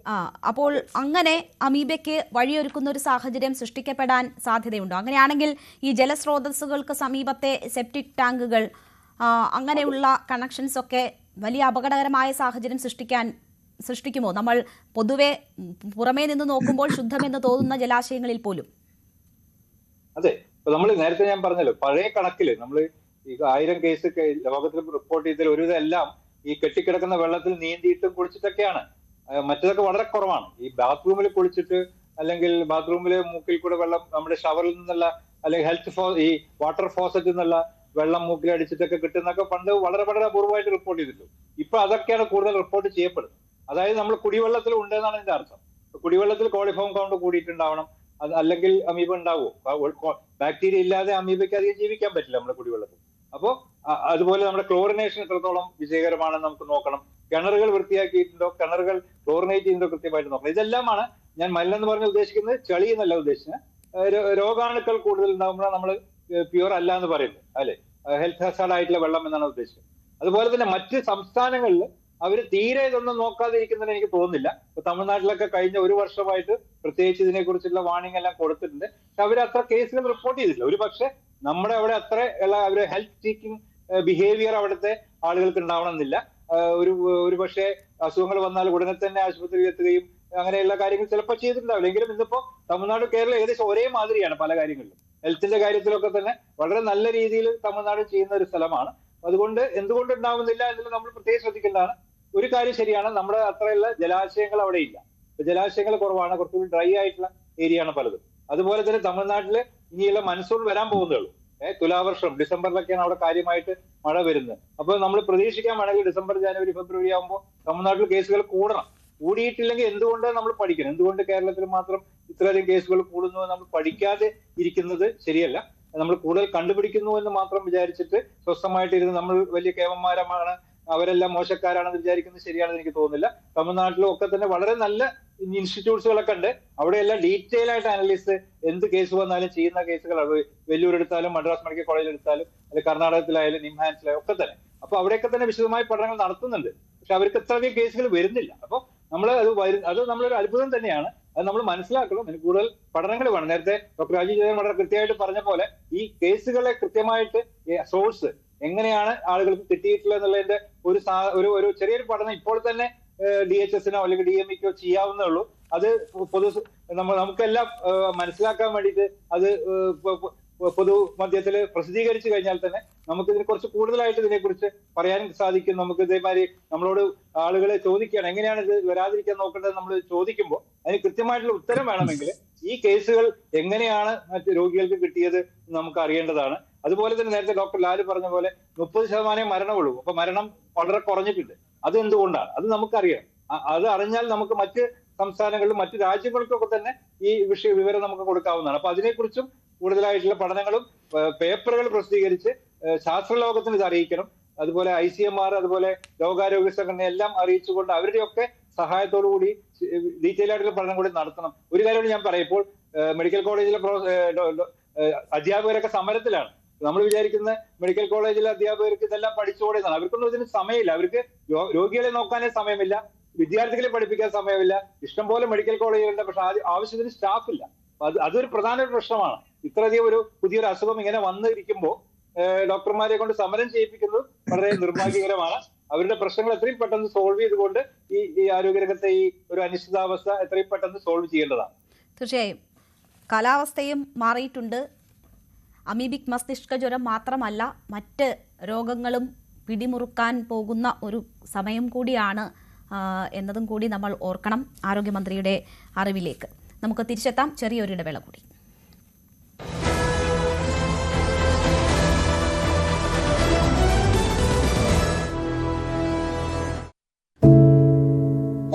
അപ്പോൾ അങ്ങനെ അമീബയ്ക്ക് വഴിയൊരുക്കുന്ന ഒരു സാഹചര്യം സൃഷ്ടിക്കപ്പെടാൻ സാധ്യതയുണ്ടോ? അങ്ങനെയാണെങ്കിൽ ഈ ജലസ്രോതസ്സുകൾക്ക് സമീപത്തെ സെപ്റ്റിക് ടാങ്കുകൾ അങ്ങനെയുള്ള കണക്ഷൻസ് ഒക്കെ വലിയ അപകടകരമായ സാഹചര്യം സൃഷ്ടിക്കുമോ? നമ്മൾ പൊതുവെ പുറമേ നിന്ന് നോക്കുമ്പോൾ ശുദ്ധമെന്ന് തോന്നുന്ന ജലാശയങ്ങളിൽ പോലും. അതെ, ഇപ്പൊ നമ്മൾ നേരത്തെ ഞാൻ പറഞ്ഞല്ലോ, പഴയ കണക്കില് നമ്മൾ ഈ 1000 കേസ് ലോകത്തിൽ റിപ്പോർട്ട് ചെയ്തതിൽ ഒരുവിധം എല്ലാം ഈ കെട്ടിക്കിടക്കുന്ന വെള്ളത്തിൽ നീന്തിയിട്ടും കുളിച്ചിട്ടൊക്കെയാണ്. മറ്റതൊക്കെ വളരെ കുറവാണ്. ഈ ബാത്റൂമിൽ കുളിച്ചിട്ട് അല്ലെങ്കിൽ ബാത്റൂമിലെ മൂക്കിൽ കൂടെ വെള്ളം നമ്മുടെ ഷവറിൽ നിന്നുള്ള അല്ലെങ്കിൽ ഈ വാട്ടർ ഫോസറ്റിൽ നിന്നുള്ള വെള്ളം മൂക്കിൽ അടിച്ചിട്ടൊക്കെ കിട്ടുന്നൊക്കെ പണ്ട് വളരെ വളരെ അപൂർവമായിട്ട് റിപ്പോർട്ട് ചെയ്തിട്ടുള്ളൂ. ഇപ്പൊ അതൊക്കെയാണ് കൂടുതൽ റിപ്പോർട്ട് ചെയ്യപ്പെടുന്നത്. അതായത് നമ്മൾ കുടിവെള്ളത്തിൽ ഉണ്ടെന്നാണ് ഇതിന്റെ അർത്ഥം. കുടിവെള്ളത്തിൽ കോളിഫോം കൗണ്ട് കൂടിയിട്ടുണ്ടാവണം, അല്ലെങ്കിൽ അമീബ ഉണ്ടാവുമോ? ബാക്ടീരിയ ഇല്ലാതെ അമീബയ്ക്ക് അധികം ജീവിക്കാൻ പറ്റില്ല നമ്മുടെ കുടിവെള്ളത്തിൽ. അപ്പോൾ അതുപോലെ നമ്മുടെ ക്ലോറിനേഷൻ എത്രത്തോളം വിജയകരമാണെന്ന് നമുക്ക് നോക്കണം. കിണറുകൾ വൃത്തിയാക്കിയിട്ടുണ്ടോ, കിണറുകൾ ക്ലോറിനേറ്റ് ചെയ്യുന്നുണ്ടോ കൃത്യമായിട്ട് നോക്കണം. ഇതെല്ലാമാണ് ഞാൻ മലിനം എന്ന് പറഞ്ഞ് ഉദ്ദേശിക്കുന്നത്. ചെളി എന്നല്ല ഉദ്ദേശിച്ചത്. രോഗാണുക്കൾ കൂടുതൽ ഉണ്ടാകുമ്പോഴാണ് നമ്മൾ പ്യുവർ അല്ല എന്ന് പറയുന്നത്, അല്ലെ, ഹെൽത്ത് ഹസാർഡ് ആയിട്ടുള്ള വെള്ളം എന്നാണ് ഉദ്ദേശിച്ചത്. അതുപോലെ തന്നെ മറ്റ് സംസ്ഥാനങ്ങളിൽ അവർ തീരെ ഇതൊന്നും നോക്കാതെ ഇരിക്കുന്നതിന് എനിക്ക് തോന്നുന്നില്ല. ഇപ്പൊ തമിഴ്നാട്ടിലൊക്കെ കഴിഞ്ഞ ഒരു വർഷമായിട്ട് പ്രത്യേകിച്ച് ഇതിനെക്കുറിച്ചുള്ള വാർണിംഗ് എല്ലാം കൊടുത്തിട്ടുണ്ട്. പക്ഷെ അവർ അത്ര കേസുകൾ റിപ്പോർട്ട് ചെയ്തിട്ടില്ല. ഒരു പക്ഷെ നമ്മുടെ അവിടെ അത്ര അവർ ഹെൽത്ത് സീക്കിംഗ് ബിഹേവിയർ അവിടുത്തെ ആളുകൾക്ക് ഉണ്ടാവണമെന്നില്ല. ഒരു പക്ഷേ അസുഖങ്ങൾ വന്നാൽ ഉടനെ തന്നെ ആശുപത്രിയിൽ എത്തുകയും അങ്ങനെയുള്ള കാര്യങ്ങൾ ചിലപ്പോൾ ചെയ്തിട്ടുണ്ടാവില്ല. എങ്കിലും ഇന്നിപ്പോ തമിഴ്നാട് കേരളം ഏകദേശം ഒരേ മാതിരിയാണ് പല കാര്യങ്ങളിലും. ഹെൽത്തിന്റെ കാര്യത്തിലൊക്കെ തന്നെ വളരെ നല്ല രീതിയിൽ തമിഴ്നാട് ചെയ്യുന്ന ഒരു സ്ഥലമാണ്. അതുകൊണ്ട് എന്തുകൊണ്ട് ഉണ്ടാവുന്നില്ല എന്നുള്ളത് നമ്മൾ പ്രത്യേകം ശ്രദ്ധിക്കേണ്ടതാണ്. ഒരു കാര്യം ശരിയാണ്, നമ്മുടെ അത്രയുള്ള ജലാശയങ്ങൾ അവിടെ ഇല്ല. ജലാശയങ്ങൾ കുറവാണ്, കുറച്ചുകൂടി ഡ്രൈ ആയിട്ടുള്ള ഏരിയ ആണ് പലതും. അതുപോലെ തന്നെ തമിഴ്നാട്ടില് ഇനിയുള്ള മൺസൂൺ വരാൻ പോകുന്നുള്ളൂ. തുലാവർഷം ഡിസംബറിലൊക്കെയാണ് അവിടെ കാര്യമായിട്ട് മഴ വരുന്നത്. അപ്പൊ നമ്മൾ പ്രതീക്ഷിക്കാൻ വേണമെങ്കിൽ ഡിസംബർ, ജനുവരി, ഫെബ്രുവരി ആകുമ്പോൾ തമിഴ്നാട്ടിൽ കേസുകൾ കൂടണം. കൂടിയിട്ടില്ലെങ്കിൽ എന്തുകൊണ്ട് നമ്മൾ പഠിക്കണം, എന്തുകൊണ്ട് കേരളത്തിൽ മാത്രം ഇത്രയധികം കേസുകൾ കൂടുന്നു എന്ന് നമ്മൾ പഠിക്കാതെ ഇരിക്കുന്നത് ശരിയല്ല. നമ്മൾ കൂടുതൽ കണ്ടുപിടിക്കുന്നു എന്ന് മാത്രം വിചാരിച്ചിട്ട് സ്വസ്ഥമായിട്ടിരുന്ന് നമ്മൾ വലിയ കേവന്മാരമാണ്, അവരെല്ലാം മോശക്കാരാണെന്ന് വിചാരിക്കുന്നത് ശരിയാണെന്ന് എനിക്ക് തോന്നുന്നില്ല. തമിഴ്നാട്ടിലും ഒക്കെ തന്നെ വളരെ നല്ല ഇൻസ്റ്റിറ്റ്യൂട്ട്സുകളൊക്കെ ഉണ്ട്. അവിടെയെല്ലാം ഡീറ്റെയിൽ ആയിട്ട് അനലിസ്റ്റ് എന്ത് കേസ് വന്നാലും ചെയ്യുന്ന കേസുകൾ വെല്ലൂർ എടുത്താലും മദ്രാസ് മെഡിക്കൽ കോളേജ് എടുത്താലും അല്ലെങ്കിൽ കർണാടകത്തിലായാലും നിംഹാൻസിലായാലും ഒക്കെ തന്നെ. അപ്പൊ അവിടെയൊക്കെ തന്നെ വിശദമായ പഠനങ്ങൾ നടത്തുന്നുണ്ട്. പക്ഷെ അവർക്ക് ഇത്രയധികം കേസുകൾ വരുന്നില്ല. അപ്പൊ നമ്മൾ അത് നമ്മളൊരു അത്ഭുതം തന്നെയാണ്. അത് നമ്മൾ മനസ്സിലാക്കണം. അതിന് കൂടുതൽ പഠനങ്ങൾ വേണം. നേരത്തെ ഡോക്ടർ രാജീവ് ചന്ദ്രൻ വളരെ കൃത്യമായിട്ട് പറഞ്ഞ പോലെ ഈ കേസുകളെ കൃത്യമായിട്ട് സോഴ്സ് എങ്ങനെയാണ് ആളുകൾക്ക് കിട്ടിയിട്ടുള്ളത് എന്നുള്ളതിന്റെ ഒരു ചെറിയൊരു പഠനം ഇപ്പോൾ തന്നെ DHSനോ അല്ലെങ്കിൽ DMEക്കോ ചെയ്യാവുന്നേ ഉള്ളൂ. അത് നമുക്കെല്ലാം മനസ്സിലാക്കാൻ വേണ്ടിയിട്ട് അത് പൊതുമധ്യത്തിൽ പ്രസിദ്ധീകരിച്ചു കഴിഞ്ഞാൽ തന്നെ നമുക്ക് ഇതിനെ കുറച്ച് കൂടുതലായിട്ട് ഇതിനെക്കുറിച്ച് പറയാൻ സാധിക്കും. നമുക്ക് ഇതേമാതിരി നമ്മളോട് ആളുകളെ ചോദിക്കുകയാണ് എങ്ങനെയാണ് ഇത് വരാതിരിക്കാൻ നോക്കേണ്ടത് നമ്മൾ ചോദിക്കുമ്പോൾ അതിന് കൃത്യമായിട്ടുള്ള ഉത്തരം വേണമെങ്കിൽ ഈ കേസുകൾ എങ്ങനെയാണ് മറ്റ് രോഗികൾക്ക് കിട്ടിയത് നമുക്ക് അറിയേണ്ടതാണ്. അതുപോലെ തന്നെ നേരത്തെ ഡോക്ടർ ലാല് പറഞ്ഞ പോലെ 30% മരണമുള്ളൂ. അപ്പൊ മരണം വളരെ കുറഞ്ഞിട്ടുണ്ട്. അത് എന്തുകൊണ്ടാണ്? അത് നമുക്കറിയാം. അത് അറിഞ്ഞാൽ നമുക്ക് മറ്റ് സംസ്ഥാനങ്ങളിലും മറ്റു രാജ്യങ്ങൾക്കൊക്കെ തന്നെ ഈ വിവരം നമുക്ക് കൊടുക്കാവുന്നതാണ്. അപ്പൊ അതിനെക്കുറിച്ചും കൂടുതലായിട്ടുള്ള പഠനങ്ങളും പേപ്പറുകൾ പ്രസിദ്ധീകരിച്ച് ശാസ്ത്രലോകത്തിന് ഇത് അറിയിക്കണം. അതുപോലെ ICMR, അതുപോലെ ലോകാരോഗ്യ സംഘടന എല്ലാം അറിയിച്ചുകൊണ്ട് അവരുടെയൊക്കെ സഹായത്തോടു കൂടി ഡീറ്റെയിൽ ആയിട്ടുള്ള പഠനം കൂടി നടത്തണം. ഒരു കാര്യം ഞാൻ പറയാം, ഇപ്പോൾ മെഡിക്കൽ കോളേജിലെ അധ്യാപകരൊക്കെ സമരത്തിലാണ്. നമ്മൾ വിചാരിക്കുന്ന മെഡിക്കൽ കോളേജിലെ അധ്യാപകർക്ക് ഇതെല്ലാം പഠിച്ചുകൂടെയാണ്. അവർക്കൊന്നും ഇതിന് സമയമില്ല. അവർക്ക് രോഗികളെ നോക്കാനേ സമയമില്ല, വിദ്യാർത്ഥികളെ പഠിപ്പിക്കാൻ സമയമില്ല. ഇഷ്ടംപോലെ മെഡിക്കൽ കോളേജുകളുണ്ട്, പക്ഷെ ആവശ്യത്തിന് സ്റ്റാഫ് ഇല്ല. അതൊരു പ്രധാന പ്രശ്നമാണ്. ഇത്രയധികം ഒരു പുതിയൊരു അസുഖം ഇങ്ങനെ വന്നിരിക്കുമ്പോൾ ഡോക്ടർമാരെ കൊണ്ട് സമരം ചെയ്യിപ്പിക്കുന്നത് വളരെ നിർഭാഗ്യകരമാണ്. അവരുടെ പ്രശ്നങ്ങൾ എത്രയും പെട്ടെന്ന് സോൾവ് ചെയ്തുകൊണ്ട് ഈ ആരോഗ്യരംഗത്തെ ഈ ഒരു അനിശ്ചിതാവസ്ഥ എത്രയും പെട്ടെന്ന് സോൾവ് ചെയ്യേണ്ടതാണ്. തീർച്ചയായും കാലാവസ്ഥയും മാറിയിട്ടുണ്ട്. അമീബിക് മസ്തിഷ്ക ജ്വരം മാത്രമല്ല, മറ്റ് രോഗങ്ങളും പിടിമുറുക്കാൻ പോകുന്ന ഒരു സമയം കൂടിയാണ് എന്നതും കൂടി നമ്മൾ ഓർക്കണം. ആരോഗ്യമന്ത്രിയുടെ അറിവിലേക്ക് നമുക്ക് തിരിച്ചെത്താം. ചെറിയൊരു ഇടവേള കൂടി.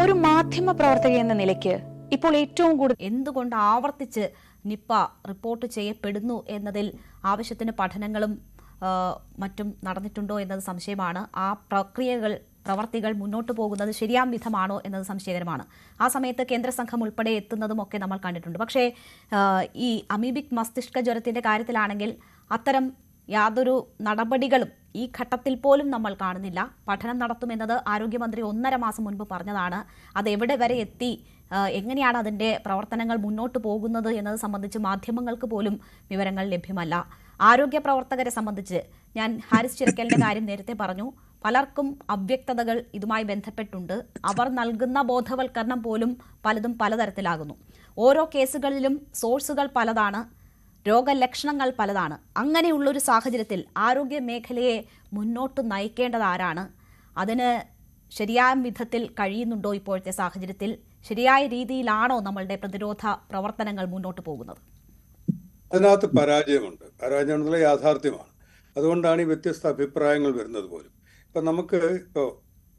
ഒരു മാധ്യമ പ്രവർത്തക എന്ന നിലയ്ക്ക് ഇപ്പോൾ ഏറ്റവും കൂടുതൽ എന്തുകൊണ്ട് ആവർത്തിച്ച് നിപ്പ റിപ്പോർട്ട് ചെയ്യപ്പെടുന്നു എന്നതിൽ ആവശ്യത്തിന് പഠനങ്ങളും മറ്റും നടന്നിട്ടുണ്ടോ എന്നത് സംശയമാണ്. ആ പ്രവർത്തികൾ മുന്നോട്ട് പോകുന്നത് ശരിയാം വിധമാണോ എന്നത് സംശയകരമാണ്. ആ സമയത്ത് കേന്ദ്ര സംഘം ഉൾപ്പെടെ എത്തുന്നതുമൊക്കെ നമ്മൾ കണ്ടിട്ടുണ്ട്. പക്ഷേ ഈ അമീബിക് മസ്തിഷ്ക ജ്വരത്തിൻ്റെ കാര്യത്തിലാണെങ്കിൽ അത്തരം യാതൊരു നടപടികളും ഈ ഘട്ടത്തിൽ പോലും നമ്മൾ കാണുന്നില്ല. പഠനം നടത്തുമെന്നത് ആരോഗ്യമന്ത്രി 1.5 മാസം മുൻപ് പറഞ്ഞതാണ്. അത് എവിടെ വരെ എത്തി, എങ്ങനെയാണ് അതിൻ്റെ പ്രവർത്തനങ്ങൾ മുന്നോട്ട് പോകുന്നത് എന്നത് സംബന്ധിച്ച് മാധ്യമങ്ങൾക്ക് പോലും വിവരങ്ങൾ ലഭ്യമല്ല. ആരോഗ്യ പ്രവർത്തകരെ സംബന്ധിച്ച് ഞാൻ ഹാരിസ് ചിറക്കലിൻ്റെ കാര്യം നേരത്തെ പറഞ്ഞു. പലർക്കും അവ്യക്തതകൾ ഇതുമായി ബന്ധപ്പെട്ടുണ്ട്. അവർ നൽകുന്ന ബോധവൽക്കരണം പോലും പലതും പലതരത്തിലാകുന്നു. ഓരോ കേസുകളിലും സോഴ്സുകൾ പലതാണ്, രോഗലക്ഷണങ്ങൾ പലതാണ്. അങ്ങനെയുള്ളൊരു സാഹചര്യത്തിൽ ആരോഗ്യ മേഖലയെ മുന്നോട്ട് നയിക്കേണ്ടത് ആരാണ്? അതിന് ശരിയായ വിധത്തിൽ കഴിയുന്നുണ്ടോ? ഇപ്പോഴത്തെ സാഹചര്യത്തിൽ ശരിയായ രീതിയിലാണോ നമ്മളുടെ പ്രതിരോധ പ്രവർത്തനങ്ങൾ മുന്നോട്ട് പോകുന്നത്? അതിനകത്ത് പരാജയമുണ്ട്. പരാജയം എന്നുള്ള യാഥാർത്ഥ്യമാണ്. അതുകൊണ്ടാണ് ഈ വ്യത്യസ്ത അഭിപ്രായങ്ങൾ വരുന്നത് പോലും. ഇപ്പം നമുക്ക്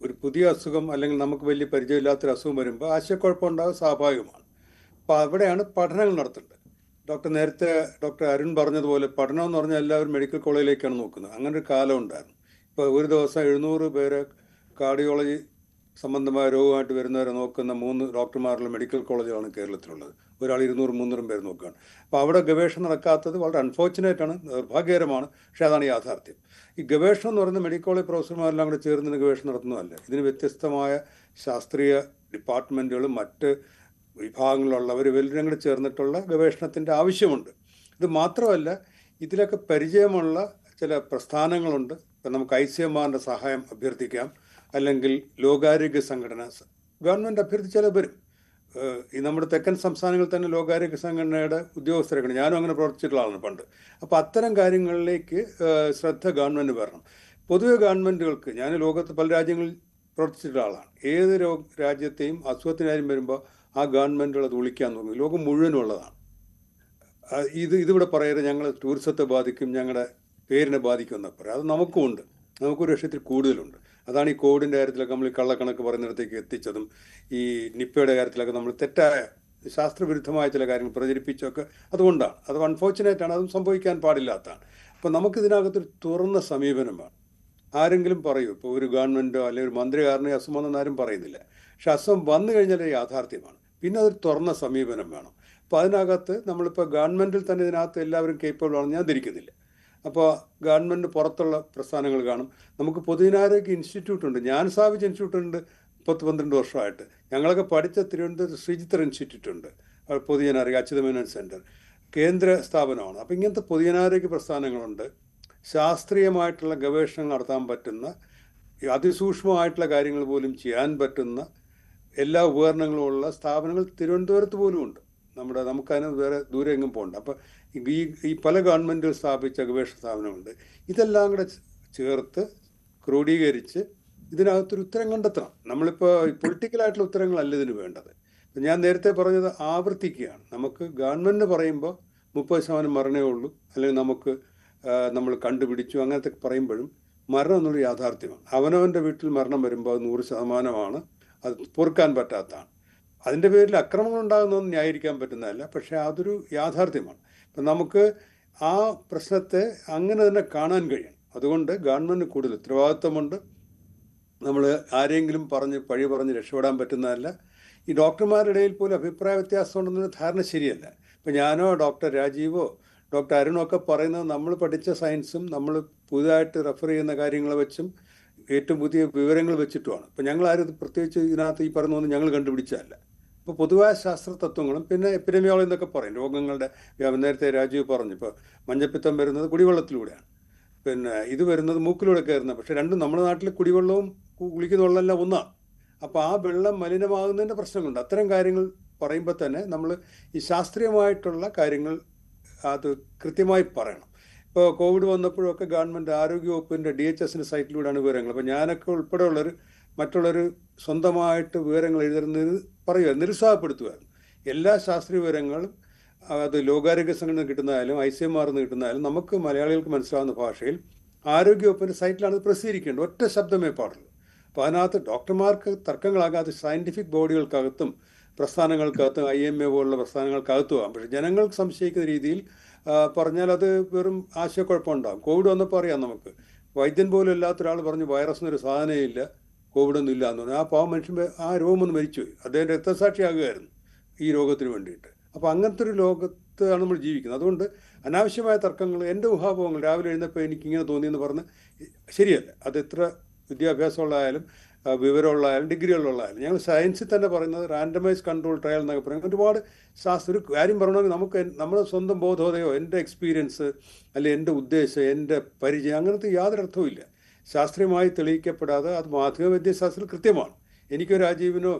ഒരു പുതിയ അസുഖം അല്ലെങ്കിൽ നമുക്ക് വലിയ പരിചയമില്ലാത്തൊരു അസുഖം വരുമ്പോൾ ആശയക്കുഴപ്പമുണ്ടാകുക സ്വാഭാവികമാണ്. അപ്പോൾ അവിടെയാണ് പഠനങ്ങൾ നടത്തേണ്ടത്. നേരത്തെ ഡോക്ടർ അരുൺ പറഞ്ഞതുപോലെ പഠനം എന്ന് പറഞ്ഞാൽ എല്ലാവരും മെഡിക്കൽ കോളേജിലേക്കാണ് നോക്കുന്നത്. അങ്ങനെ ഒരു കാലം ഉണ്ടായിരുന്നു. ഇപ്പോൾ ഒരു ദിവസം 700 പേര് കാർഡിയോളജി സംബന്ധമായ രോഗമായിട്ട് വരുന്നവരെ നോക്കുന്ന 3 ഡോക്ടർമാരുള്ള മെഡിക്കൽ കോളേജുകളാണ് കേരളത്തിലുള്ളത്. ഒരാൾ 200-300 പേര് നോക്കുകയാണ്. അപ്പോൾ അവിടെ ഗവേഷണം നടക്കാത്തത് വളരെ അൺഫോർച്ചുനേറ്റ് ആണ്, നിർഭാഗ്യകരമാണ്. പക്ഷേ അതാണ് യാഥാർത്ഥ്യം. ഈ ഗവേഷണം എന്ന് പറയുന്നത് മെഡിക്കൽ കോളേജ് പ്രൊഫസർമാരെല്ലാം കൂടെ ചേർന്ന് ഗവേഷണം നടത്തുന്നതല്ല. ഇതിന് വ്യത്യസ്തമായ ശാസ്ത്രീയ ഡിപ്പാർട്ട്മെൻറ്റുകളും മറ്റ് വിഭാഗങ്ങളിലുള്ളവർ ഇവരെല്ലാം കൂടെ ചേർന്നിട്ടുള്ള ഗവേഷണത്തിൻ്റെ ആവശ്യമുണ്ട്. ഇത് മാത്രമല്ല, ഇതിലൊക്കെ പരിചയമുള്ള ചില പ്രസ്ഥാനങ്ങളുണ്ട്. ഇപ്പം നമുക്ക് ICMRന്റെ സഹായം അഭ്യർത്ഥിക്കാം, അല്ലെങ്കിൽ ലോകാരോഗ്യ സംഘടന ഗവൺമെൻറ് അഭ്യർത്ഥിച്ചാൽ വരും. ഈ നമ്മുടെ തെക്കൻ സംസ്ഥാനങ്ങളിൽ തന്നെ ലോകാരോഗ്യ സംഘടനയുടെ ഉദ്യോഗസ്ഥരൊക്കെ, ഞാനും അങ്ങനെ പ്രവർത്തിച്ചിട്ടുള്ള ആളാണ് പണ്ട്. അപ്പോൾ അത്തരം കാര്യങ്ങളിലേക്ക് ശ്രദ്ധ ഗവൺമെൻറ് വരണം. പൊതുവെ ഗവൺമെൻറ്റുകൾക്ക്, ഞാൻ ലോകത്ത് പല രാജ്യങ്ങളിൽ പ്രവർത്തിച്ചിട്ടുള്ള ആളാണ്, ഏത് രാജ്യത്തെയും അസുഖത്തിന് കാര്യം വരുമ്പോൾ ആ ഗവൺമെൻറ്റുകൾ അത് വിളിക്കാൻ തുടങ്ങി. ലോകം മുഴുവനും ഉള്ളതാണ്. ഇതിവിടെ പറയരുത് ഞങ്ങൾ ടൂറിസത്തെ ബാധിക്കും, ഞങ്ങളുടെ പേരിനെ ബാധിക്കും എന്നൊക്കെ പറയാം. അത് നമുക്കും ഉണ്ട്, നമുക്കൊരു ലക്ഷ്യത്തിൽ കൂടുതലുണ്ട്. അതാണ് ഈ കോവിഡിൻ്റെ കാര്യത്തിലൊക്കെ നമ്മൾ കള്ളക്കണക്ക് പറയുന്നിടത്തേക്ക് എത്തിച്ചതും, ഈ നിപ്പയുടെ കാര്യത്തിലൊക്കെ നമ്മൾ തെറ്റായ ശാസ്ത്രവിരുദ്ധമായ ചില കാര്യങ്ങൾ പ്രചരിപ്പിച്ചൊക്കെ അതുകൊണ്ടാണ്. അത് അൺഫോർച്ചുനേറ്റ് ആണ്, അതും സംഭവിക്കാൻ പാടില്ലാത്തതാണ്. അപ്പോൾ നമുക്കിതിനകത്തൊരു തുറന്ന സമീപനം വേണം. ആരെങ്കിലും പറയൂ, ഇപ്പോൾ ഒരു ഗവൺമെൻറ്റോ അല്ലെങ്കിൽ ഒരു മന്ത്രി കാരണം അസുഖം വന്നെന്ന് ആരും പറയുന്നില്ല. പക്ഷെ അസുഖം വന്നു കഴിഞ്ഞാൽ യാഥാർത്ഥ്യമാണ്. പിന്നെ അതൊരു തുറന്ന സമീപനം വേണം. അപ്പോൾ അതിനകത്ത് നമ്മളിപ്പോൾ ഗവൺമെൻറ്റിൽ തന്നെ ഇതിനകത്ത് എല്ലാവരും കേപ്പബിൾ ആണെന്ന് ഞാൻ ധരിക്കുന്നില്ല. അപ്പോൾ ഗവൺമെൻറ് പുറത്തുള്ള പ്രസ്ഥാനങ്ങൾ കാണും. നമുക്ക് പൊതുജനാരോഗ്യ ഇൻസ്റ്റിറ്റ്യൂട്ട് ഉണ്ട്, ഞാൻ സ്ഥാപിച്ച ഇൻസ്റ്റിറ്റ്യൂട്ട് ഉണ്ട് 10-12 വർഷമായിട്ട്. ഞങ്ങളൊക്കെ പഠിച്ച തിരുവനന്തപുരത്ത് ശ്രീചിത്ര ഇൻസ്റ്റിറ്റ്യൂട്ട് ഉണ്ട്, പൊതുജനാരോഗ്യ അച്യുതമേനോൻ സെൻറ്റർ, കേന്ദ്ര സ്ഥാപനമാണ്. അപ്പോൾ ഇങ്ങനത്തെ പൊതുജനാരോഗ്യ പ്രസ്ഥാനങ്ങളുണ്ട്. ശാസ്ത്രീയമായിട്ടുള്ള ഗവേഷണങ്ങൾ നടത്താൻ പറ്റുന്ന, അതിസൂക്ഷ്മമായിട്ടുള്ള കാര്യങ്ങൾ പോലും ചെയ്യാൻ പറ്റുന്ന എല്ലാ ഉപകരണങ്ങളും ഉള്ള സ്ഥാപനങ്ങൾ തിരുവനന്തപുരത്ത് പോലും ഉണ്ട്. നമുക്കതിന് വേറെ ദൂരെ എങ്ങും പോകണ്ട. അപ്പോൾ ഈ പല ഗവൺമെൻറ്റുകൾ സ്ഥാപിച്ച ഗവേഷണ സ്ഥാപനങ്ങളുണ്ട്. ഇതെല്ലാം കൂടെ ചേർത്ത് ക്രോഡീകരിച്ച് ഇതിനകത്തൊരു ഉത്തരം കണ്ടെത്തണം. നമ്മളിപ്പോൾ പൊളിറ്റിക്കലായിട്ടുള്ള ഉത്തരങ്ങളല്ല ഇതിന് വേണ്ടത്. ഞാൻ നേരത്തെ പറഞ്ഞത് ആവർത്തിക്കുകയാണ്. നമുക്ക് ഗവൺമെൻറ് പറയുമ്പോൾ 30% മരണമേ ഉള്ളൂ, അല്ലെങ്കിൽ നമ്മൾ കണ്ടുപിടിച്ചു അങ്ങനത്തെ പറയുമ്പോഴും മരണം എന്നൊരു യാഥാർത്ഥ്യമാണ്. അവനവൻ്റെ വീട്ടിൽ മരണം വരുമ്പോൾ അത് 100%, അത് പൊറുക്കാൻ പറ്റാത്തതാണ്. അതിൻ്റെ പേരിൽ അക്രമങ്ങൾ ഉണ്ടാകുന്നതൊന്നും ന്യായീകരിക്കാൻ പറ്റുന്നതല്ല, പക്ഷേ അതൊരു യാഥാർത്ഥ്യമാണ്. അപ്പം നമുക്ക് ആ പ്രശ്നത്തെ അങ്ങനെ തന്നെ കാണാൻ കഴിയണം. അതുകൊണ്ട് ഗവൺമെൻറ് കൂടുതൽ ഉത്തരവാദിത്വമുണ്ട്. നമ്മൾ ആരെങ്കിലും പഴി പറഞ്ഞ് രക്ഷപ്പെടാൻ പറ്റുന്നതല്ല. ഈ ഡോക്ടർമാരുടെ ഇടയിൽ പോലും അഭിപ്രായ വ്യത്യാസം ഉണ്ടെന്നൊരു ധാരണ ശരിയല്ല. ഇപ്പം ഞാനോ ഡോക്ടർ രാജീവോ ഡോക്ടർ അരുണോ ഒക്കെ പറയുന്നത് നമ്മൾ പഠിച്ച സയൻസും നമ്മൾ പുതുതായിട്ട് റെഫർ ചെയ്യുന്ന കാര്യങ്ങൾ വെച്ചും ഏറ്റവും പുതിയ വിവരങ്ങൾ വെച്ചിട്ടുമാണ്. ഇപ്പം ഞങ്ങളാരും പ്രത്യേകിച്ച് ഇതിനകത്ത് ഈ പറയുന്നതൊന്നും ഞങ്ങൾ കണ്ടുപിടിച്ചതല്ല. ഇപ്പോൾ പൊതുവായ ശാസ്ത്ര തത്വങ്ങളും പിന്നെ എപ്പിഡമിയോളജി എന്നൊക്കെ പറയും, രോഗങ്ങളുടെ നേരത്തെ രാജീവ് പറഞ്ഞു. ഇപ്പോൾ മഞ്ഞപ്പിത്തം വരുന്നത് കുടിവെള്ളത്തിലൂടെയാണ്, പിന്നെ ഇത് വരുന്നത് മൂക്കിലൂടെ കയറുന്നത്. പക്ഷേ രണ്ടും നമ്മുടെ നാട്ടിൽ കുടിവെള്ളവും കുളിക്കുന്ന വെള്ളമെല്ലാം ഒന്നാണ്. അപ്പോൾ ആ വെള്ളം മലിനമാകുന്നതിൻ്റെ പ്രശ്നങ്ങളുണ്ട്. അത്തരം കാര്യങ്ങൾ പറയുമ്പോൾ തന്നെ നമ്മൾ ഈ ശാസ്ത്രീയമായിട്ടുള്ള കാര്യങ്ങൾ അത് കൃത്യമായി പറയണം. ഇപ്പോൾ കോവിഡ് വന്നപ്പോഴൊക്കെ ഗവൺമെൻറ് ആരോഗ്യവകുപ്പിൻ്റെ DHSൻ്റെ സൈറ്റിലൂടെയാണ് വിവരങ്ങൾ. അപ്പോൾ ഞാനൊക്കെ ഉൾപ്പെടെയുള്ളൊരു മറ്റുള്ളൊരു സ്വന്തമായിട്ട് വിവരങ്ങൾ എഴുതുന്നത് പറയുക, നിരുത്സാഹപ്പെടുത്തുകയായിരുന്നു. എല്ലാ ശാസ്ത്രീയ വിവരങ്ങളും അത് ലോകാരോഗ്യ സംഘടന കിട്ടുന്നതായാലും ICMRന്ന് കിട്ടുന്നതായാലും നമുക്ക് മലയാളികൾക്ക് മനസ്സിലാവുന്ന ഭാഷയിൽ ആരോഗ്യവകുപ്പിൻ്റെ സൈറ്റിലാണ് ഇത് പ്രസിദ്ധീകരിക്കേണ്ടത്. ഒറ്റ ശബ്ദമേ പാടുള്ളൂ. അപ്പോൾ അതിനകത്ത് ഡോക്ടർമാർക്ക് തർക്കങ്ങളാകാതെ സയൻറ്റിഫിക് ബോഡികൾക്കകത്തും പ്രസ്ഥാനങ്ങൾക്കകത്തും IMA പോലുള്ള പ്രസ്ഥാനങ്ങൾക്കകത്തും ആകാം. പക്ഷേ ജനങ്ങൾക്ക് സംശയിക്കുന്ന രീതിയിൽ പറഞ്ഞാൽ അത് വെറും ആശയക്കുഴപ്പമുണ്ടാകും. കോവിഡ് വന്നപ്പോൾ അറിയാം, നമുക്ക് വൈദ്യൻ പോലും ഇല്ലാത്ത ഒരാൾ പറഞ്ഞു വൈറസ് എന്നൊരു സാധനമേ ഇല്ല, കോവിഡൊന്നും ഇല്ല എന്ന് പറഞ്ഞു. ആ പാവം മനുഷ്യൻ ആ രോഗം ഒന്ന് മരിച്ചുപോയി. അദ്ദേഹം രക്തസാക്ഷിയാകുകയായിരുന്നു ഈ രോഗത്തിന് വേണ്ടിയിട്ട്. അപ്പോൾ അങ്ങനത്തെ ഒരു ലോകത്താണ് നമ്മൾ ജീവിക്കുന്നത്. അതുകൊണ്ട് അനാവശ്യമായ തർക്കങ്ങൾ, എൻ്റെ ഊഹാപോഹങ്ങൾ, രാവിലെ എഴുന്നപ്പോൾ എനിക്കിങ്ങനെ തോന്നിയെന്ന് പറഞ്ഞ് ശരിയല്ല. അത് എത്ര വിദ്യാഭ്യാസമുള്ളതായാലും വിവരമുള്ളതായാലും ഡിഗ്രികളിലുള്ളതായാലും, ഞങ്ങൾ സയൻസിൽ തന്നെ പറയുന്നത് റാൻഡമൈസ് കൺട്രോൾ ട്രയൽ എന്നൊക്കെ പറയുന്നത് ഒരുപാട് ഒരു കാര്യം പറയണമെങ്കിൽ നമുക്ക് നമ്മുടെ സ്വന്തം ബോധോദയോ എൻ്റെ എക്സ്പീരിയൻസ് അല്ലെങ്കിൽ എൻ്റെ ഉദ്ദേശം എൻ്റെ പരിചയം അങ്ങനത്തെ യാതൊരു അർത്ഥവും ഇല്ല. ശാസ്ത്രീയമായി തെളിയിക്കപ്പെടാതെ അത് മാധ്യമ വിദ്യാശാസ്ത്രത്തിൽ കൃത്യമാണ്. എനിക്കോ രാജീവിനോ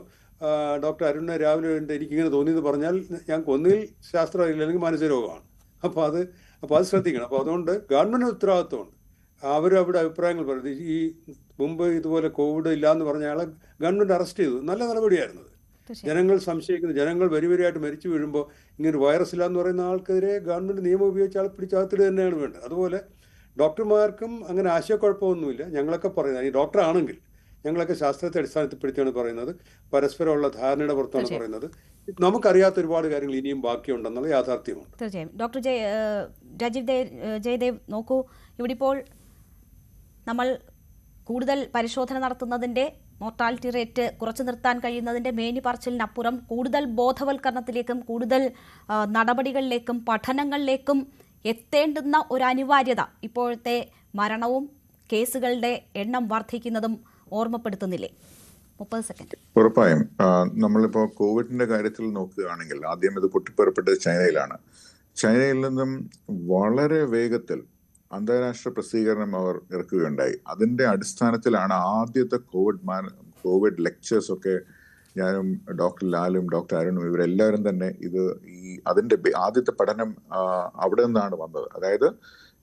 ഡോക്ടർ അരുണിനെ രാവിലെ എനിക്കിങ്ങനെ തോന്നിയെന്ന് പറഞ്ഞാൽ ഞങ്ങൾക്ക് ഒന്നുകിൽ ശാസ്ത്രം അറിയില്ല, അല്ലെങ്കിൽ മാനസിക രോഗമാണ്. അപ്പോൾ അത് ശ്രദ്ധിക്കണം. അപ്പോൾ അതുകൊണ്ട് ഗവൺമെൻറ് ഉത്തരവാദിത്വമുണ്ട്. അവരവിടെ അഭിപ്രായങ്ങൾ പറയുന്നത്. ഈ മുമ്പ് ഇതുപോലെ കോവിഡ് ഇല്ലയെന്ന് പറഞ്ഞ ആളെ ഗവൺമെൻറ് അറസ്റ്റ് ചെയ്തു. നല്ല നടപടിയായിരുന്നത്. ജനങ്ങൾ സംശയിക്കുന്നു, ജനങ്ങൾ വരിവരിയായിട്ട് മരിച്ചു വീഴുമ്പോൾ ഇങ്ങനെ വൈറസ് ഇല്ല എന്ന് പറയുന്ന ആൾക്കെതിരെ ഗവൺമെൻറ് നിയമം ഉപയോഗിച്ച് ആളെ പിടിച്ചകത്തിട്ട് തന്നെയാണ് വേണ്ടത്. അതുപോലെ ഡോക്ടർമാർക്കും അങ്ങനെ ആശയക്കുഴപ്പമൊന്നുമില്ല. ഞങ്ങളൊക്കെ പറയുന്നത്, ഈ ഡോക്ടറാണെങ്കിൽ ഞങ്ങളൊക്കെ ശാസ്ത്രത്തെ അടിസ്ഥാനത്തിൽപ്പെടുത്തിയാണ് പറയുന്നത്, പരസ്പരമുള്ള ധാരണയുടെ പുറത്താണ് പറയുന്നത്. നമുക്കറിയാത്ത ഒരുപാട് കാര്യങ്ങൾ ഇനിയും ബാക്കിയുണ്ടെന്നുള്ള യാഥാർത്ഥ്യമുണ്ട്. തീർച്ചയായും. ഡോക്ടർ രാജീവ് ജയദേവ്, നോക്കൂ, ഇവിടെ ഇപ്പോൾ നമ്മൾ കൂടുതൽ പരിശോധന നടത്തുന്നതിൻ്റെ മോർട്ടാലിറ്റി റേറ്റ് കുറച്ചു നിർത്താൻ കഴിയുന്നതിന്റെ മേനി പറച്ചിലിനപ്പുറം കൂടുതൽ ബോധവൽക്കരണത്തിലേക്കും കൂടുതൽ നടപടികളിലേക്കും പഠനങ്ങളിലേക്കും എത്തേണ്ടുന്ന ഒരു അനിവാര്യത ഇപ്പോഴത്തെ മരണവും കേസുകളുടെ എണ്ണം വർദ്ധിക്കുന്നതും ഓർമ്മപ്പെടുത്തുന്നില്ലേ? 30 സെക്കൻഡ്. ഉറപ്പായും നമ്മളിപ്പോൾ കോവിഡിന്റെ കാര്യത്തിൽ നോക്കുകയാണെങ്കിൽ ആദ്യം ഇത് പൊട്ടിപ്പുറപ്പെട്ടത് ചൈനയിലാണ്. ചൈനയിൽ നിന്നും വളരെ വേഗത്തിൽ അന്താരാഷ്ട്ര പ്രസിദ്ധീകരണം അവർ ഇറക്കുകയുണ്ടായി. അതിന്റെ അടിസ്ഥാനത്തിലാണ് ആദ്യത്തെ കോവിഡ് ലെക്ചേഴ്സ് ഒക്കെ ഞാനും ഡോക്ടർ ലാലും ഡോക്ടർ അരുണും ഇവരെല്ലാവരും തന്നെ അതിന്റെ ആദ്യത്തെ പഠനം അവിടെ നിന്നാണ് വന്നത്. അതായത്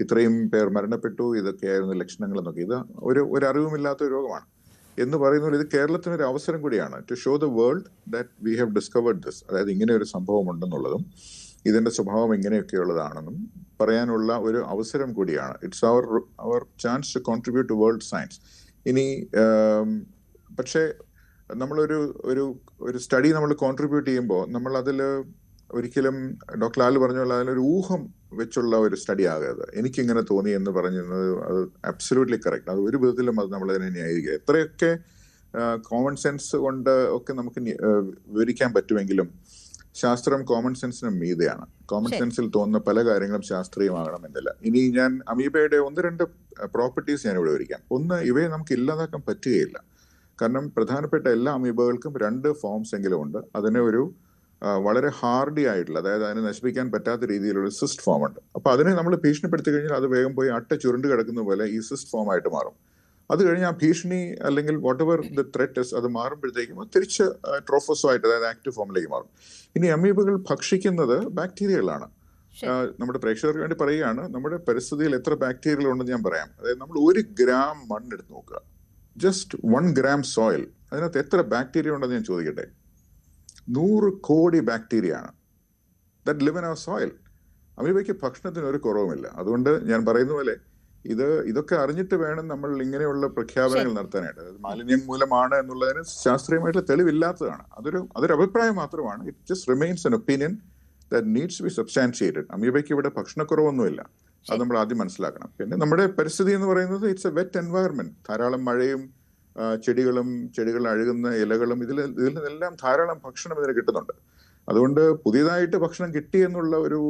ഇത്രയും പേർ മരണപ്പെട്ടു, ഇതൊക്കെയായിരുന്നു ലക്ഷണങ്ങൾ എന്നൊക്കെ. ഇത് ഒരു അറിവുമില്ലാത്ത ഒരു രോഗമാണ് എന്ന് പറയുന്നത് ഇത് കേരളത്തിന് ഒരു അവസരം കൂടിയാണ് to show the world that we have discovered this. അതായത് ഇങ്ങനെ ഒരു സംഭവം ഉണ്ടെന്നുള്ളതും ഇതിന്റെ സ്വഭാവം ഇങ്ങനെയൊക്കെയുള്ളതാണെന്നും പറയാനുള്ള ഒരു അവസരം കൂടിയാണ്. It's our chance to contribute to world science. ഇനി പക്ഷേ നമ്മളൊരു സ്റ്റഡി നമ്മൾ കോൺട്രിബ്യൂട്ട് ചെയ്യുമ്പോൾ നമ്മൾ അതിൽ ഒരിക്കലും ഡോക്ടർ ലാൽ പറഞ്ഞ പോലെ അതിലൊരു ഊഹം വെച്ചുള്ള ഒരു സ്റ്റഡി ആകരുത്. എനിക്കിങ്ങനെ തോന്നി എന്ന് പറഞ്ഞിരുന്നത് അത് അബ്സല്യൂട്ട്ലി കറക്റ്റ്. അത് ഒരു വിധത്തിലും അത് നമ്മളതിനെ ന്യായീകരിക്കുക. എത്രയൊക്കെ കോമൺ സെൻസ് കൊണ്ട് ഒക്കെ നമുക്ക് വിവരിക്കാൻ പറ്റുമെങ്കിലും ശാസ്ത്രം കോമൺ സെൻസിന് മീതെയാണ്. കോമൺ സെൻസിൽ തോന്നുന്ന പല കാര്യങ്ങളും ശാസ്ത്രീയമാകണമെന്നില്ല. ഇനി ഞാൻ അമീബയുടെ 1-2 പ്രോപ്പർട്ടീസ് ഞാൻ ഇവിടെ വിവരിക്കാം. ഒന്ന്, ഇവയെ നമുക്ക് ഇല്ലാതാക്കാൻ പറ്റുകയില്ല. കാരണം പ്രധാനപ്പെട്ട എല്ലാ അമീബകൾക്കും 2 ഫോംസ് എങ്കിലും ഉണ്ട്. അതിന് ഒരു വളരെ ഹാർഡി ആയിട്ടുള്ള, അതായത് അതിനെ നശിപ്പിക്കാൻ പറ്റാത്ത രീതിയിലുള്ള സിസ്റ്റ് ഫോം ഉണ്ട്. അപ്പൊ അതിനെ നമ്മൾ ഭീഷണിപ്പെടുത്തി കഴിഞ്ഞാൽ അത് വേഗം പോയി അട്ട ചുരുണ്ട് കിടക്കുന്ന പോലെ ഈ സിസ്റ്റ് ഫോം ആയിട്ട് മാറും. അത് കഴിഞ്ഞ് ആ ഭീഷണി അല്ലെങ്കിൽ വാട്ട് എവർ ദ ത്രെറ്റ് അത് മാറുമ്പോഴത്തേക്കും തിരിച്ച് ട്രോഫോസോയിട്ട്, അതായത് ആക്റ്റീവ് ഫോമിലേക്ക് മാറും. ഇനി അമീബകൾ ഭക്ഷിക്കുന്നത് ബാക്ടീരിയകളാണ്. നമ്മുടെ പ്രേക്ഷകർക്ക് വേണ്ടി പറയുകയാണ്, നമ്മുടെ പരിസ്ഥിതിയിൽ എത്ര ബാക്ടീരിയകൾ ഉണ്ടെന്ന് ഞാൻ പറയാം. അതായത് നമ്മൾ 1 ഗ്രാം മണ്ണെടുത്ത് നോക്കുക, ജസ്റ്റ് 1 ഗ്രാം സോയിൽ, അതിനകത്ത് എത്ര ബാക്ടീരിയ ഉണ്ടെന്ന് ഞാൻ ചോദിക്കട്ടെ? 100 കോടി ബാക്ടീരിയ ആണ് that live in our soil. അമീബയ്ക്ക് ഭക്ഷണത്തിന് ഒരു കുറവുമില്ല. അതുകൊണ്ട് ഞാൻ പറയുന്ന പോലെ ഇതൊക്കെ അറിഞ്ഞിട്ട് വേണം നമ്മൾ ഇങ്ങനെയുള്ള പ്രഖ്യാപനങ്ങൾ നടത്താനായിട്ട്. അതായത് മാലിന്യം മൂലമാണ് എന്നുള്ളതിന് ശാസ്ത്രീയമായിട്ടുള്ള തെളിവില്ലാത്തതാണ്. അതൊരു അഭിപ്രായം മാത്രമാണ്. It just remains an opinion that needs to be substantiated. അമീബയ്ക്ക് ഇവിടെ ഭക്ഷണക്കുറവൊന്നുമില്ല, അത് നമ്മൾ ആദ്യം മനസ്സിലാക്കണം. പിന്നെ നമ്മുടെ പരിസ്ഥിതി എന്ന് പറയുന്നത് ഇറ്റ്സ് എ വെറ്റ് എൻവയറൺമെന്റ്. ധാരാളം മഴയും ചെടികൾ അഴുകുന്ന ഇലകളും ഇതിൽ നിന്നെല്ലാം ധാരാളം ഭക്ഷണം ഇതിന് കിട്ടുന്നുണ്ട്. അതുകൊണ്ട് പുതിയതായിട്ട് ഭക്ഷണം കിട്ടി എന്നുള്ള ഒരു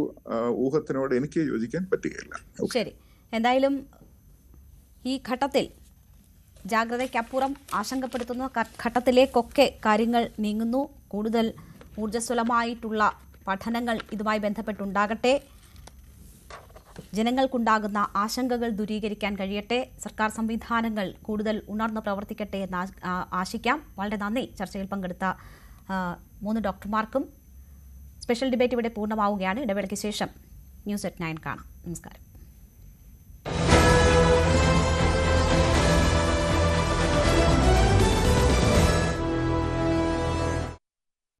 ഊഹത്തിനോട് എനിക്ക് യോജിക്കാൻ പറ്റുകയില്ല. ശരി, എന്തായാലും ഈ ഘട്ടത്തിൽ ജാഗ്രതയ്ക്കപ്പുറം ആശങ്കപ്പെടുത്തുന്ന ഘട്ടത്തിലേക്കൊക്കെ കാര്യങ്ങൾ നീങ്ങുന്നു. കൂടുതൽ ഊർജ്ജസ്വലമായിട്ടുള്ള പഠനങ്ങൾ ഇതുമായി ബന്ധപ്പെട്ടുണ്ടാകട്ടെ. ജനങ്ങൾക്കുണ്ടാകുന്ന ആശങ്കകൾ ദൂരീകരിക്കാൻ കഴിയട്ടെ. സർക്കാർ സംവിധാനങ്ങൾ കൂടുതൽ ഉണർന്ന് പ്രവർത്തിക്കട്ടെ എന്ന് ആശിക്കാം. വളരെ നന്ദി ചർച്ചയിൽ പങ്കെടുത്ത 3 ഡോക്ടർമാർക്കും. സ്പെഷ്യൽ ഡിബേറ്റ് ഇവിടെ പൂർണ്ണമാവുകയാണ്. ഇടവേളയ്ക്ക് ശേഷം ന്യൂസ് at 9 കാണാം. നമസ്കാരം.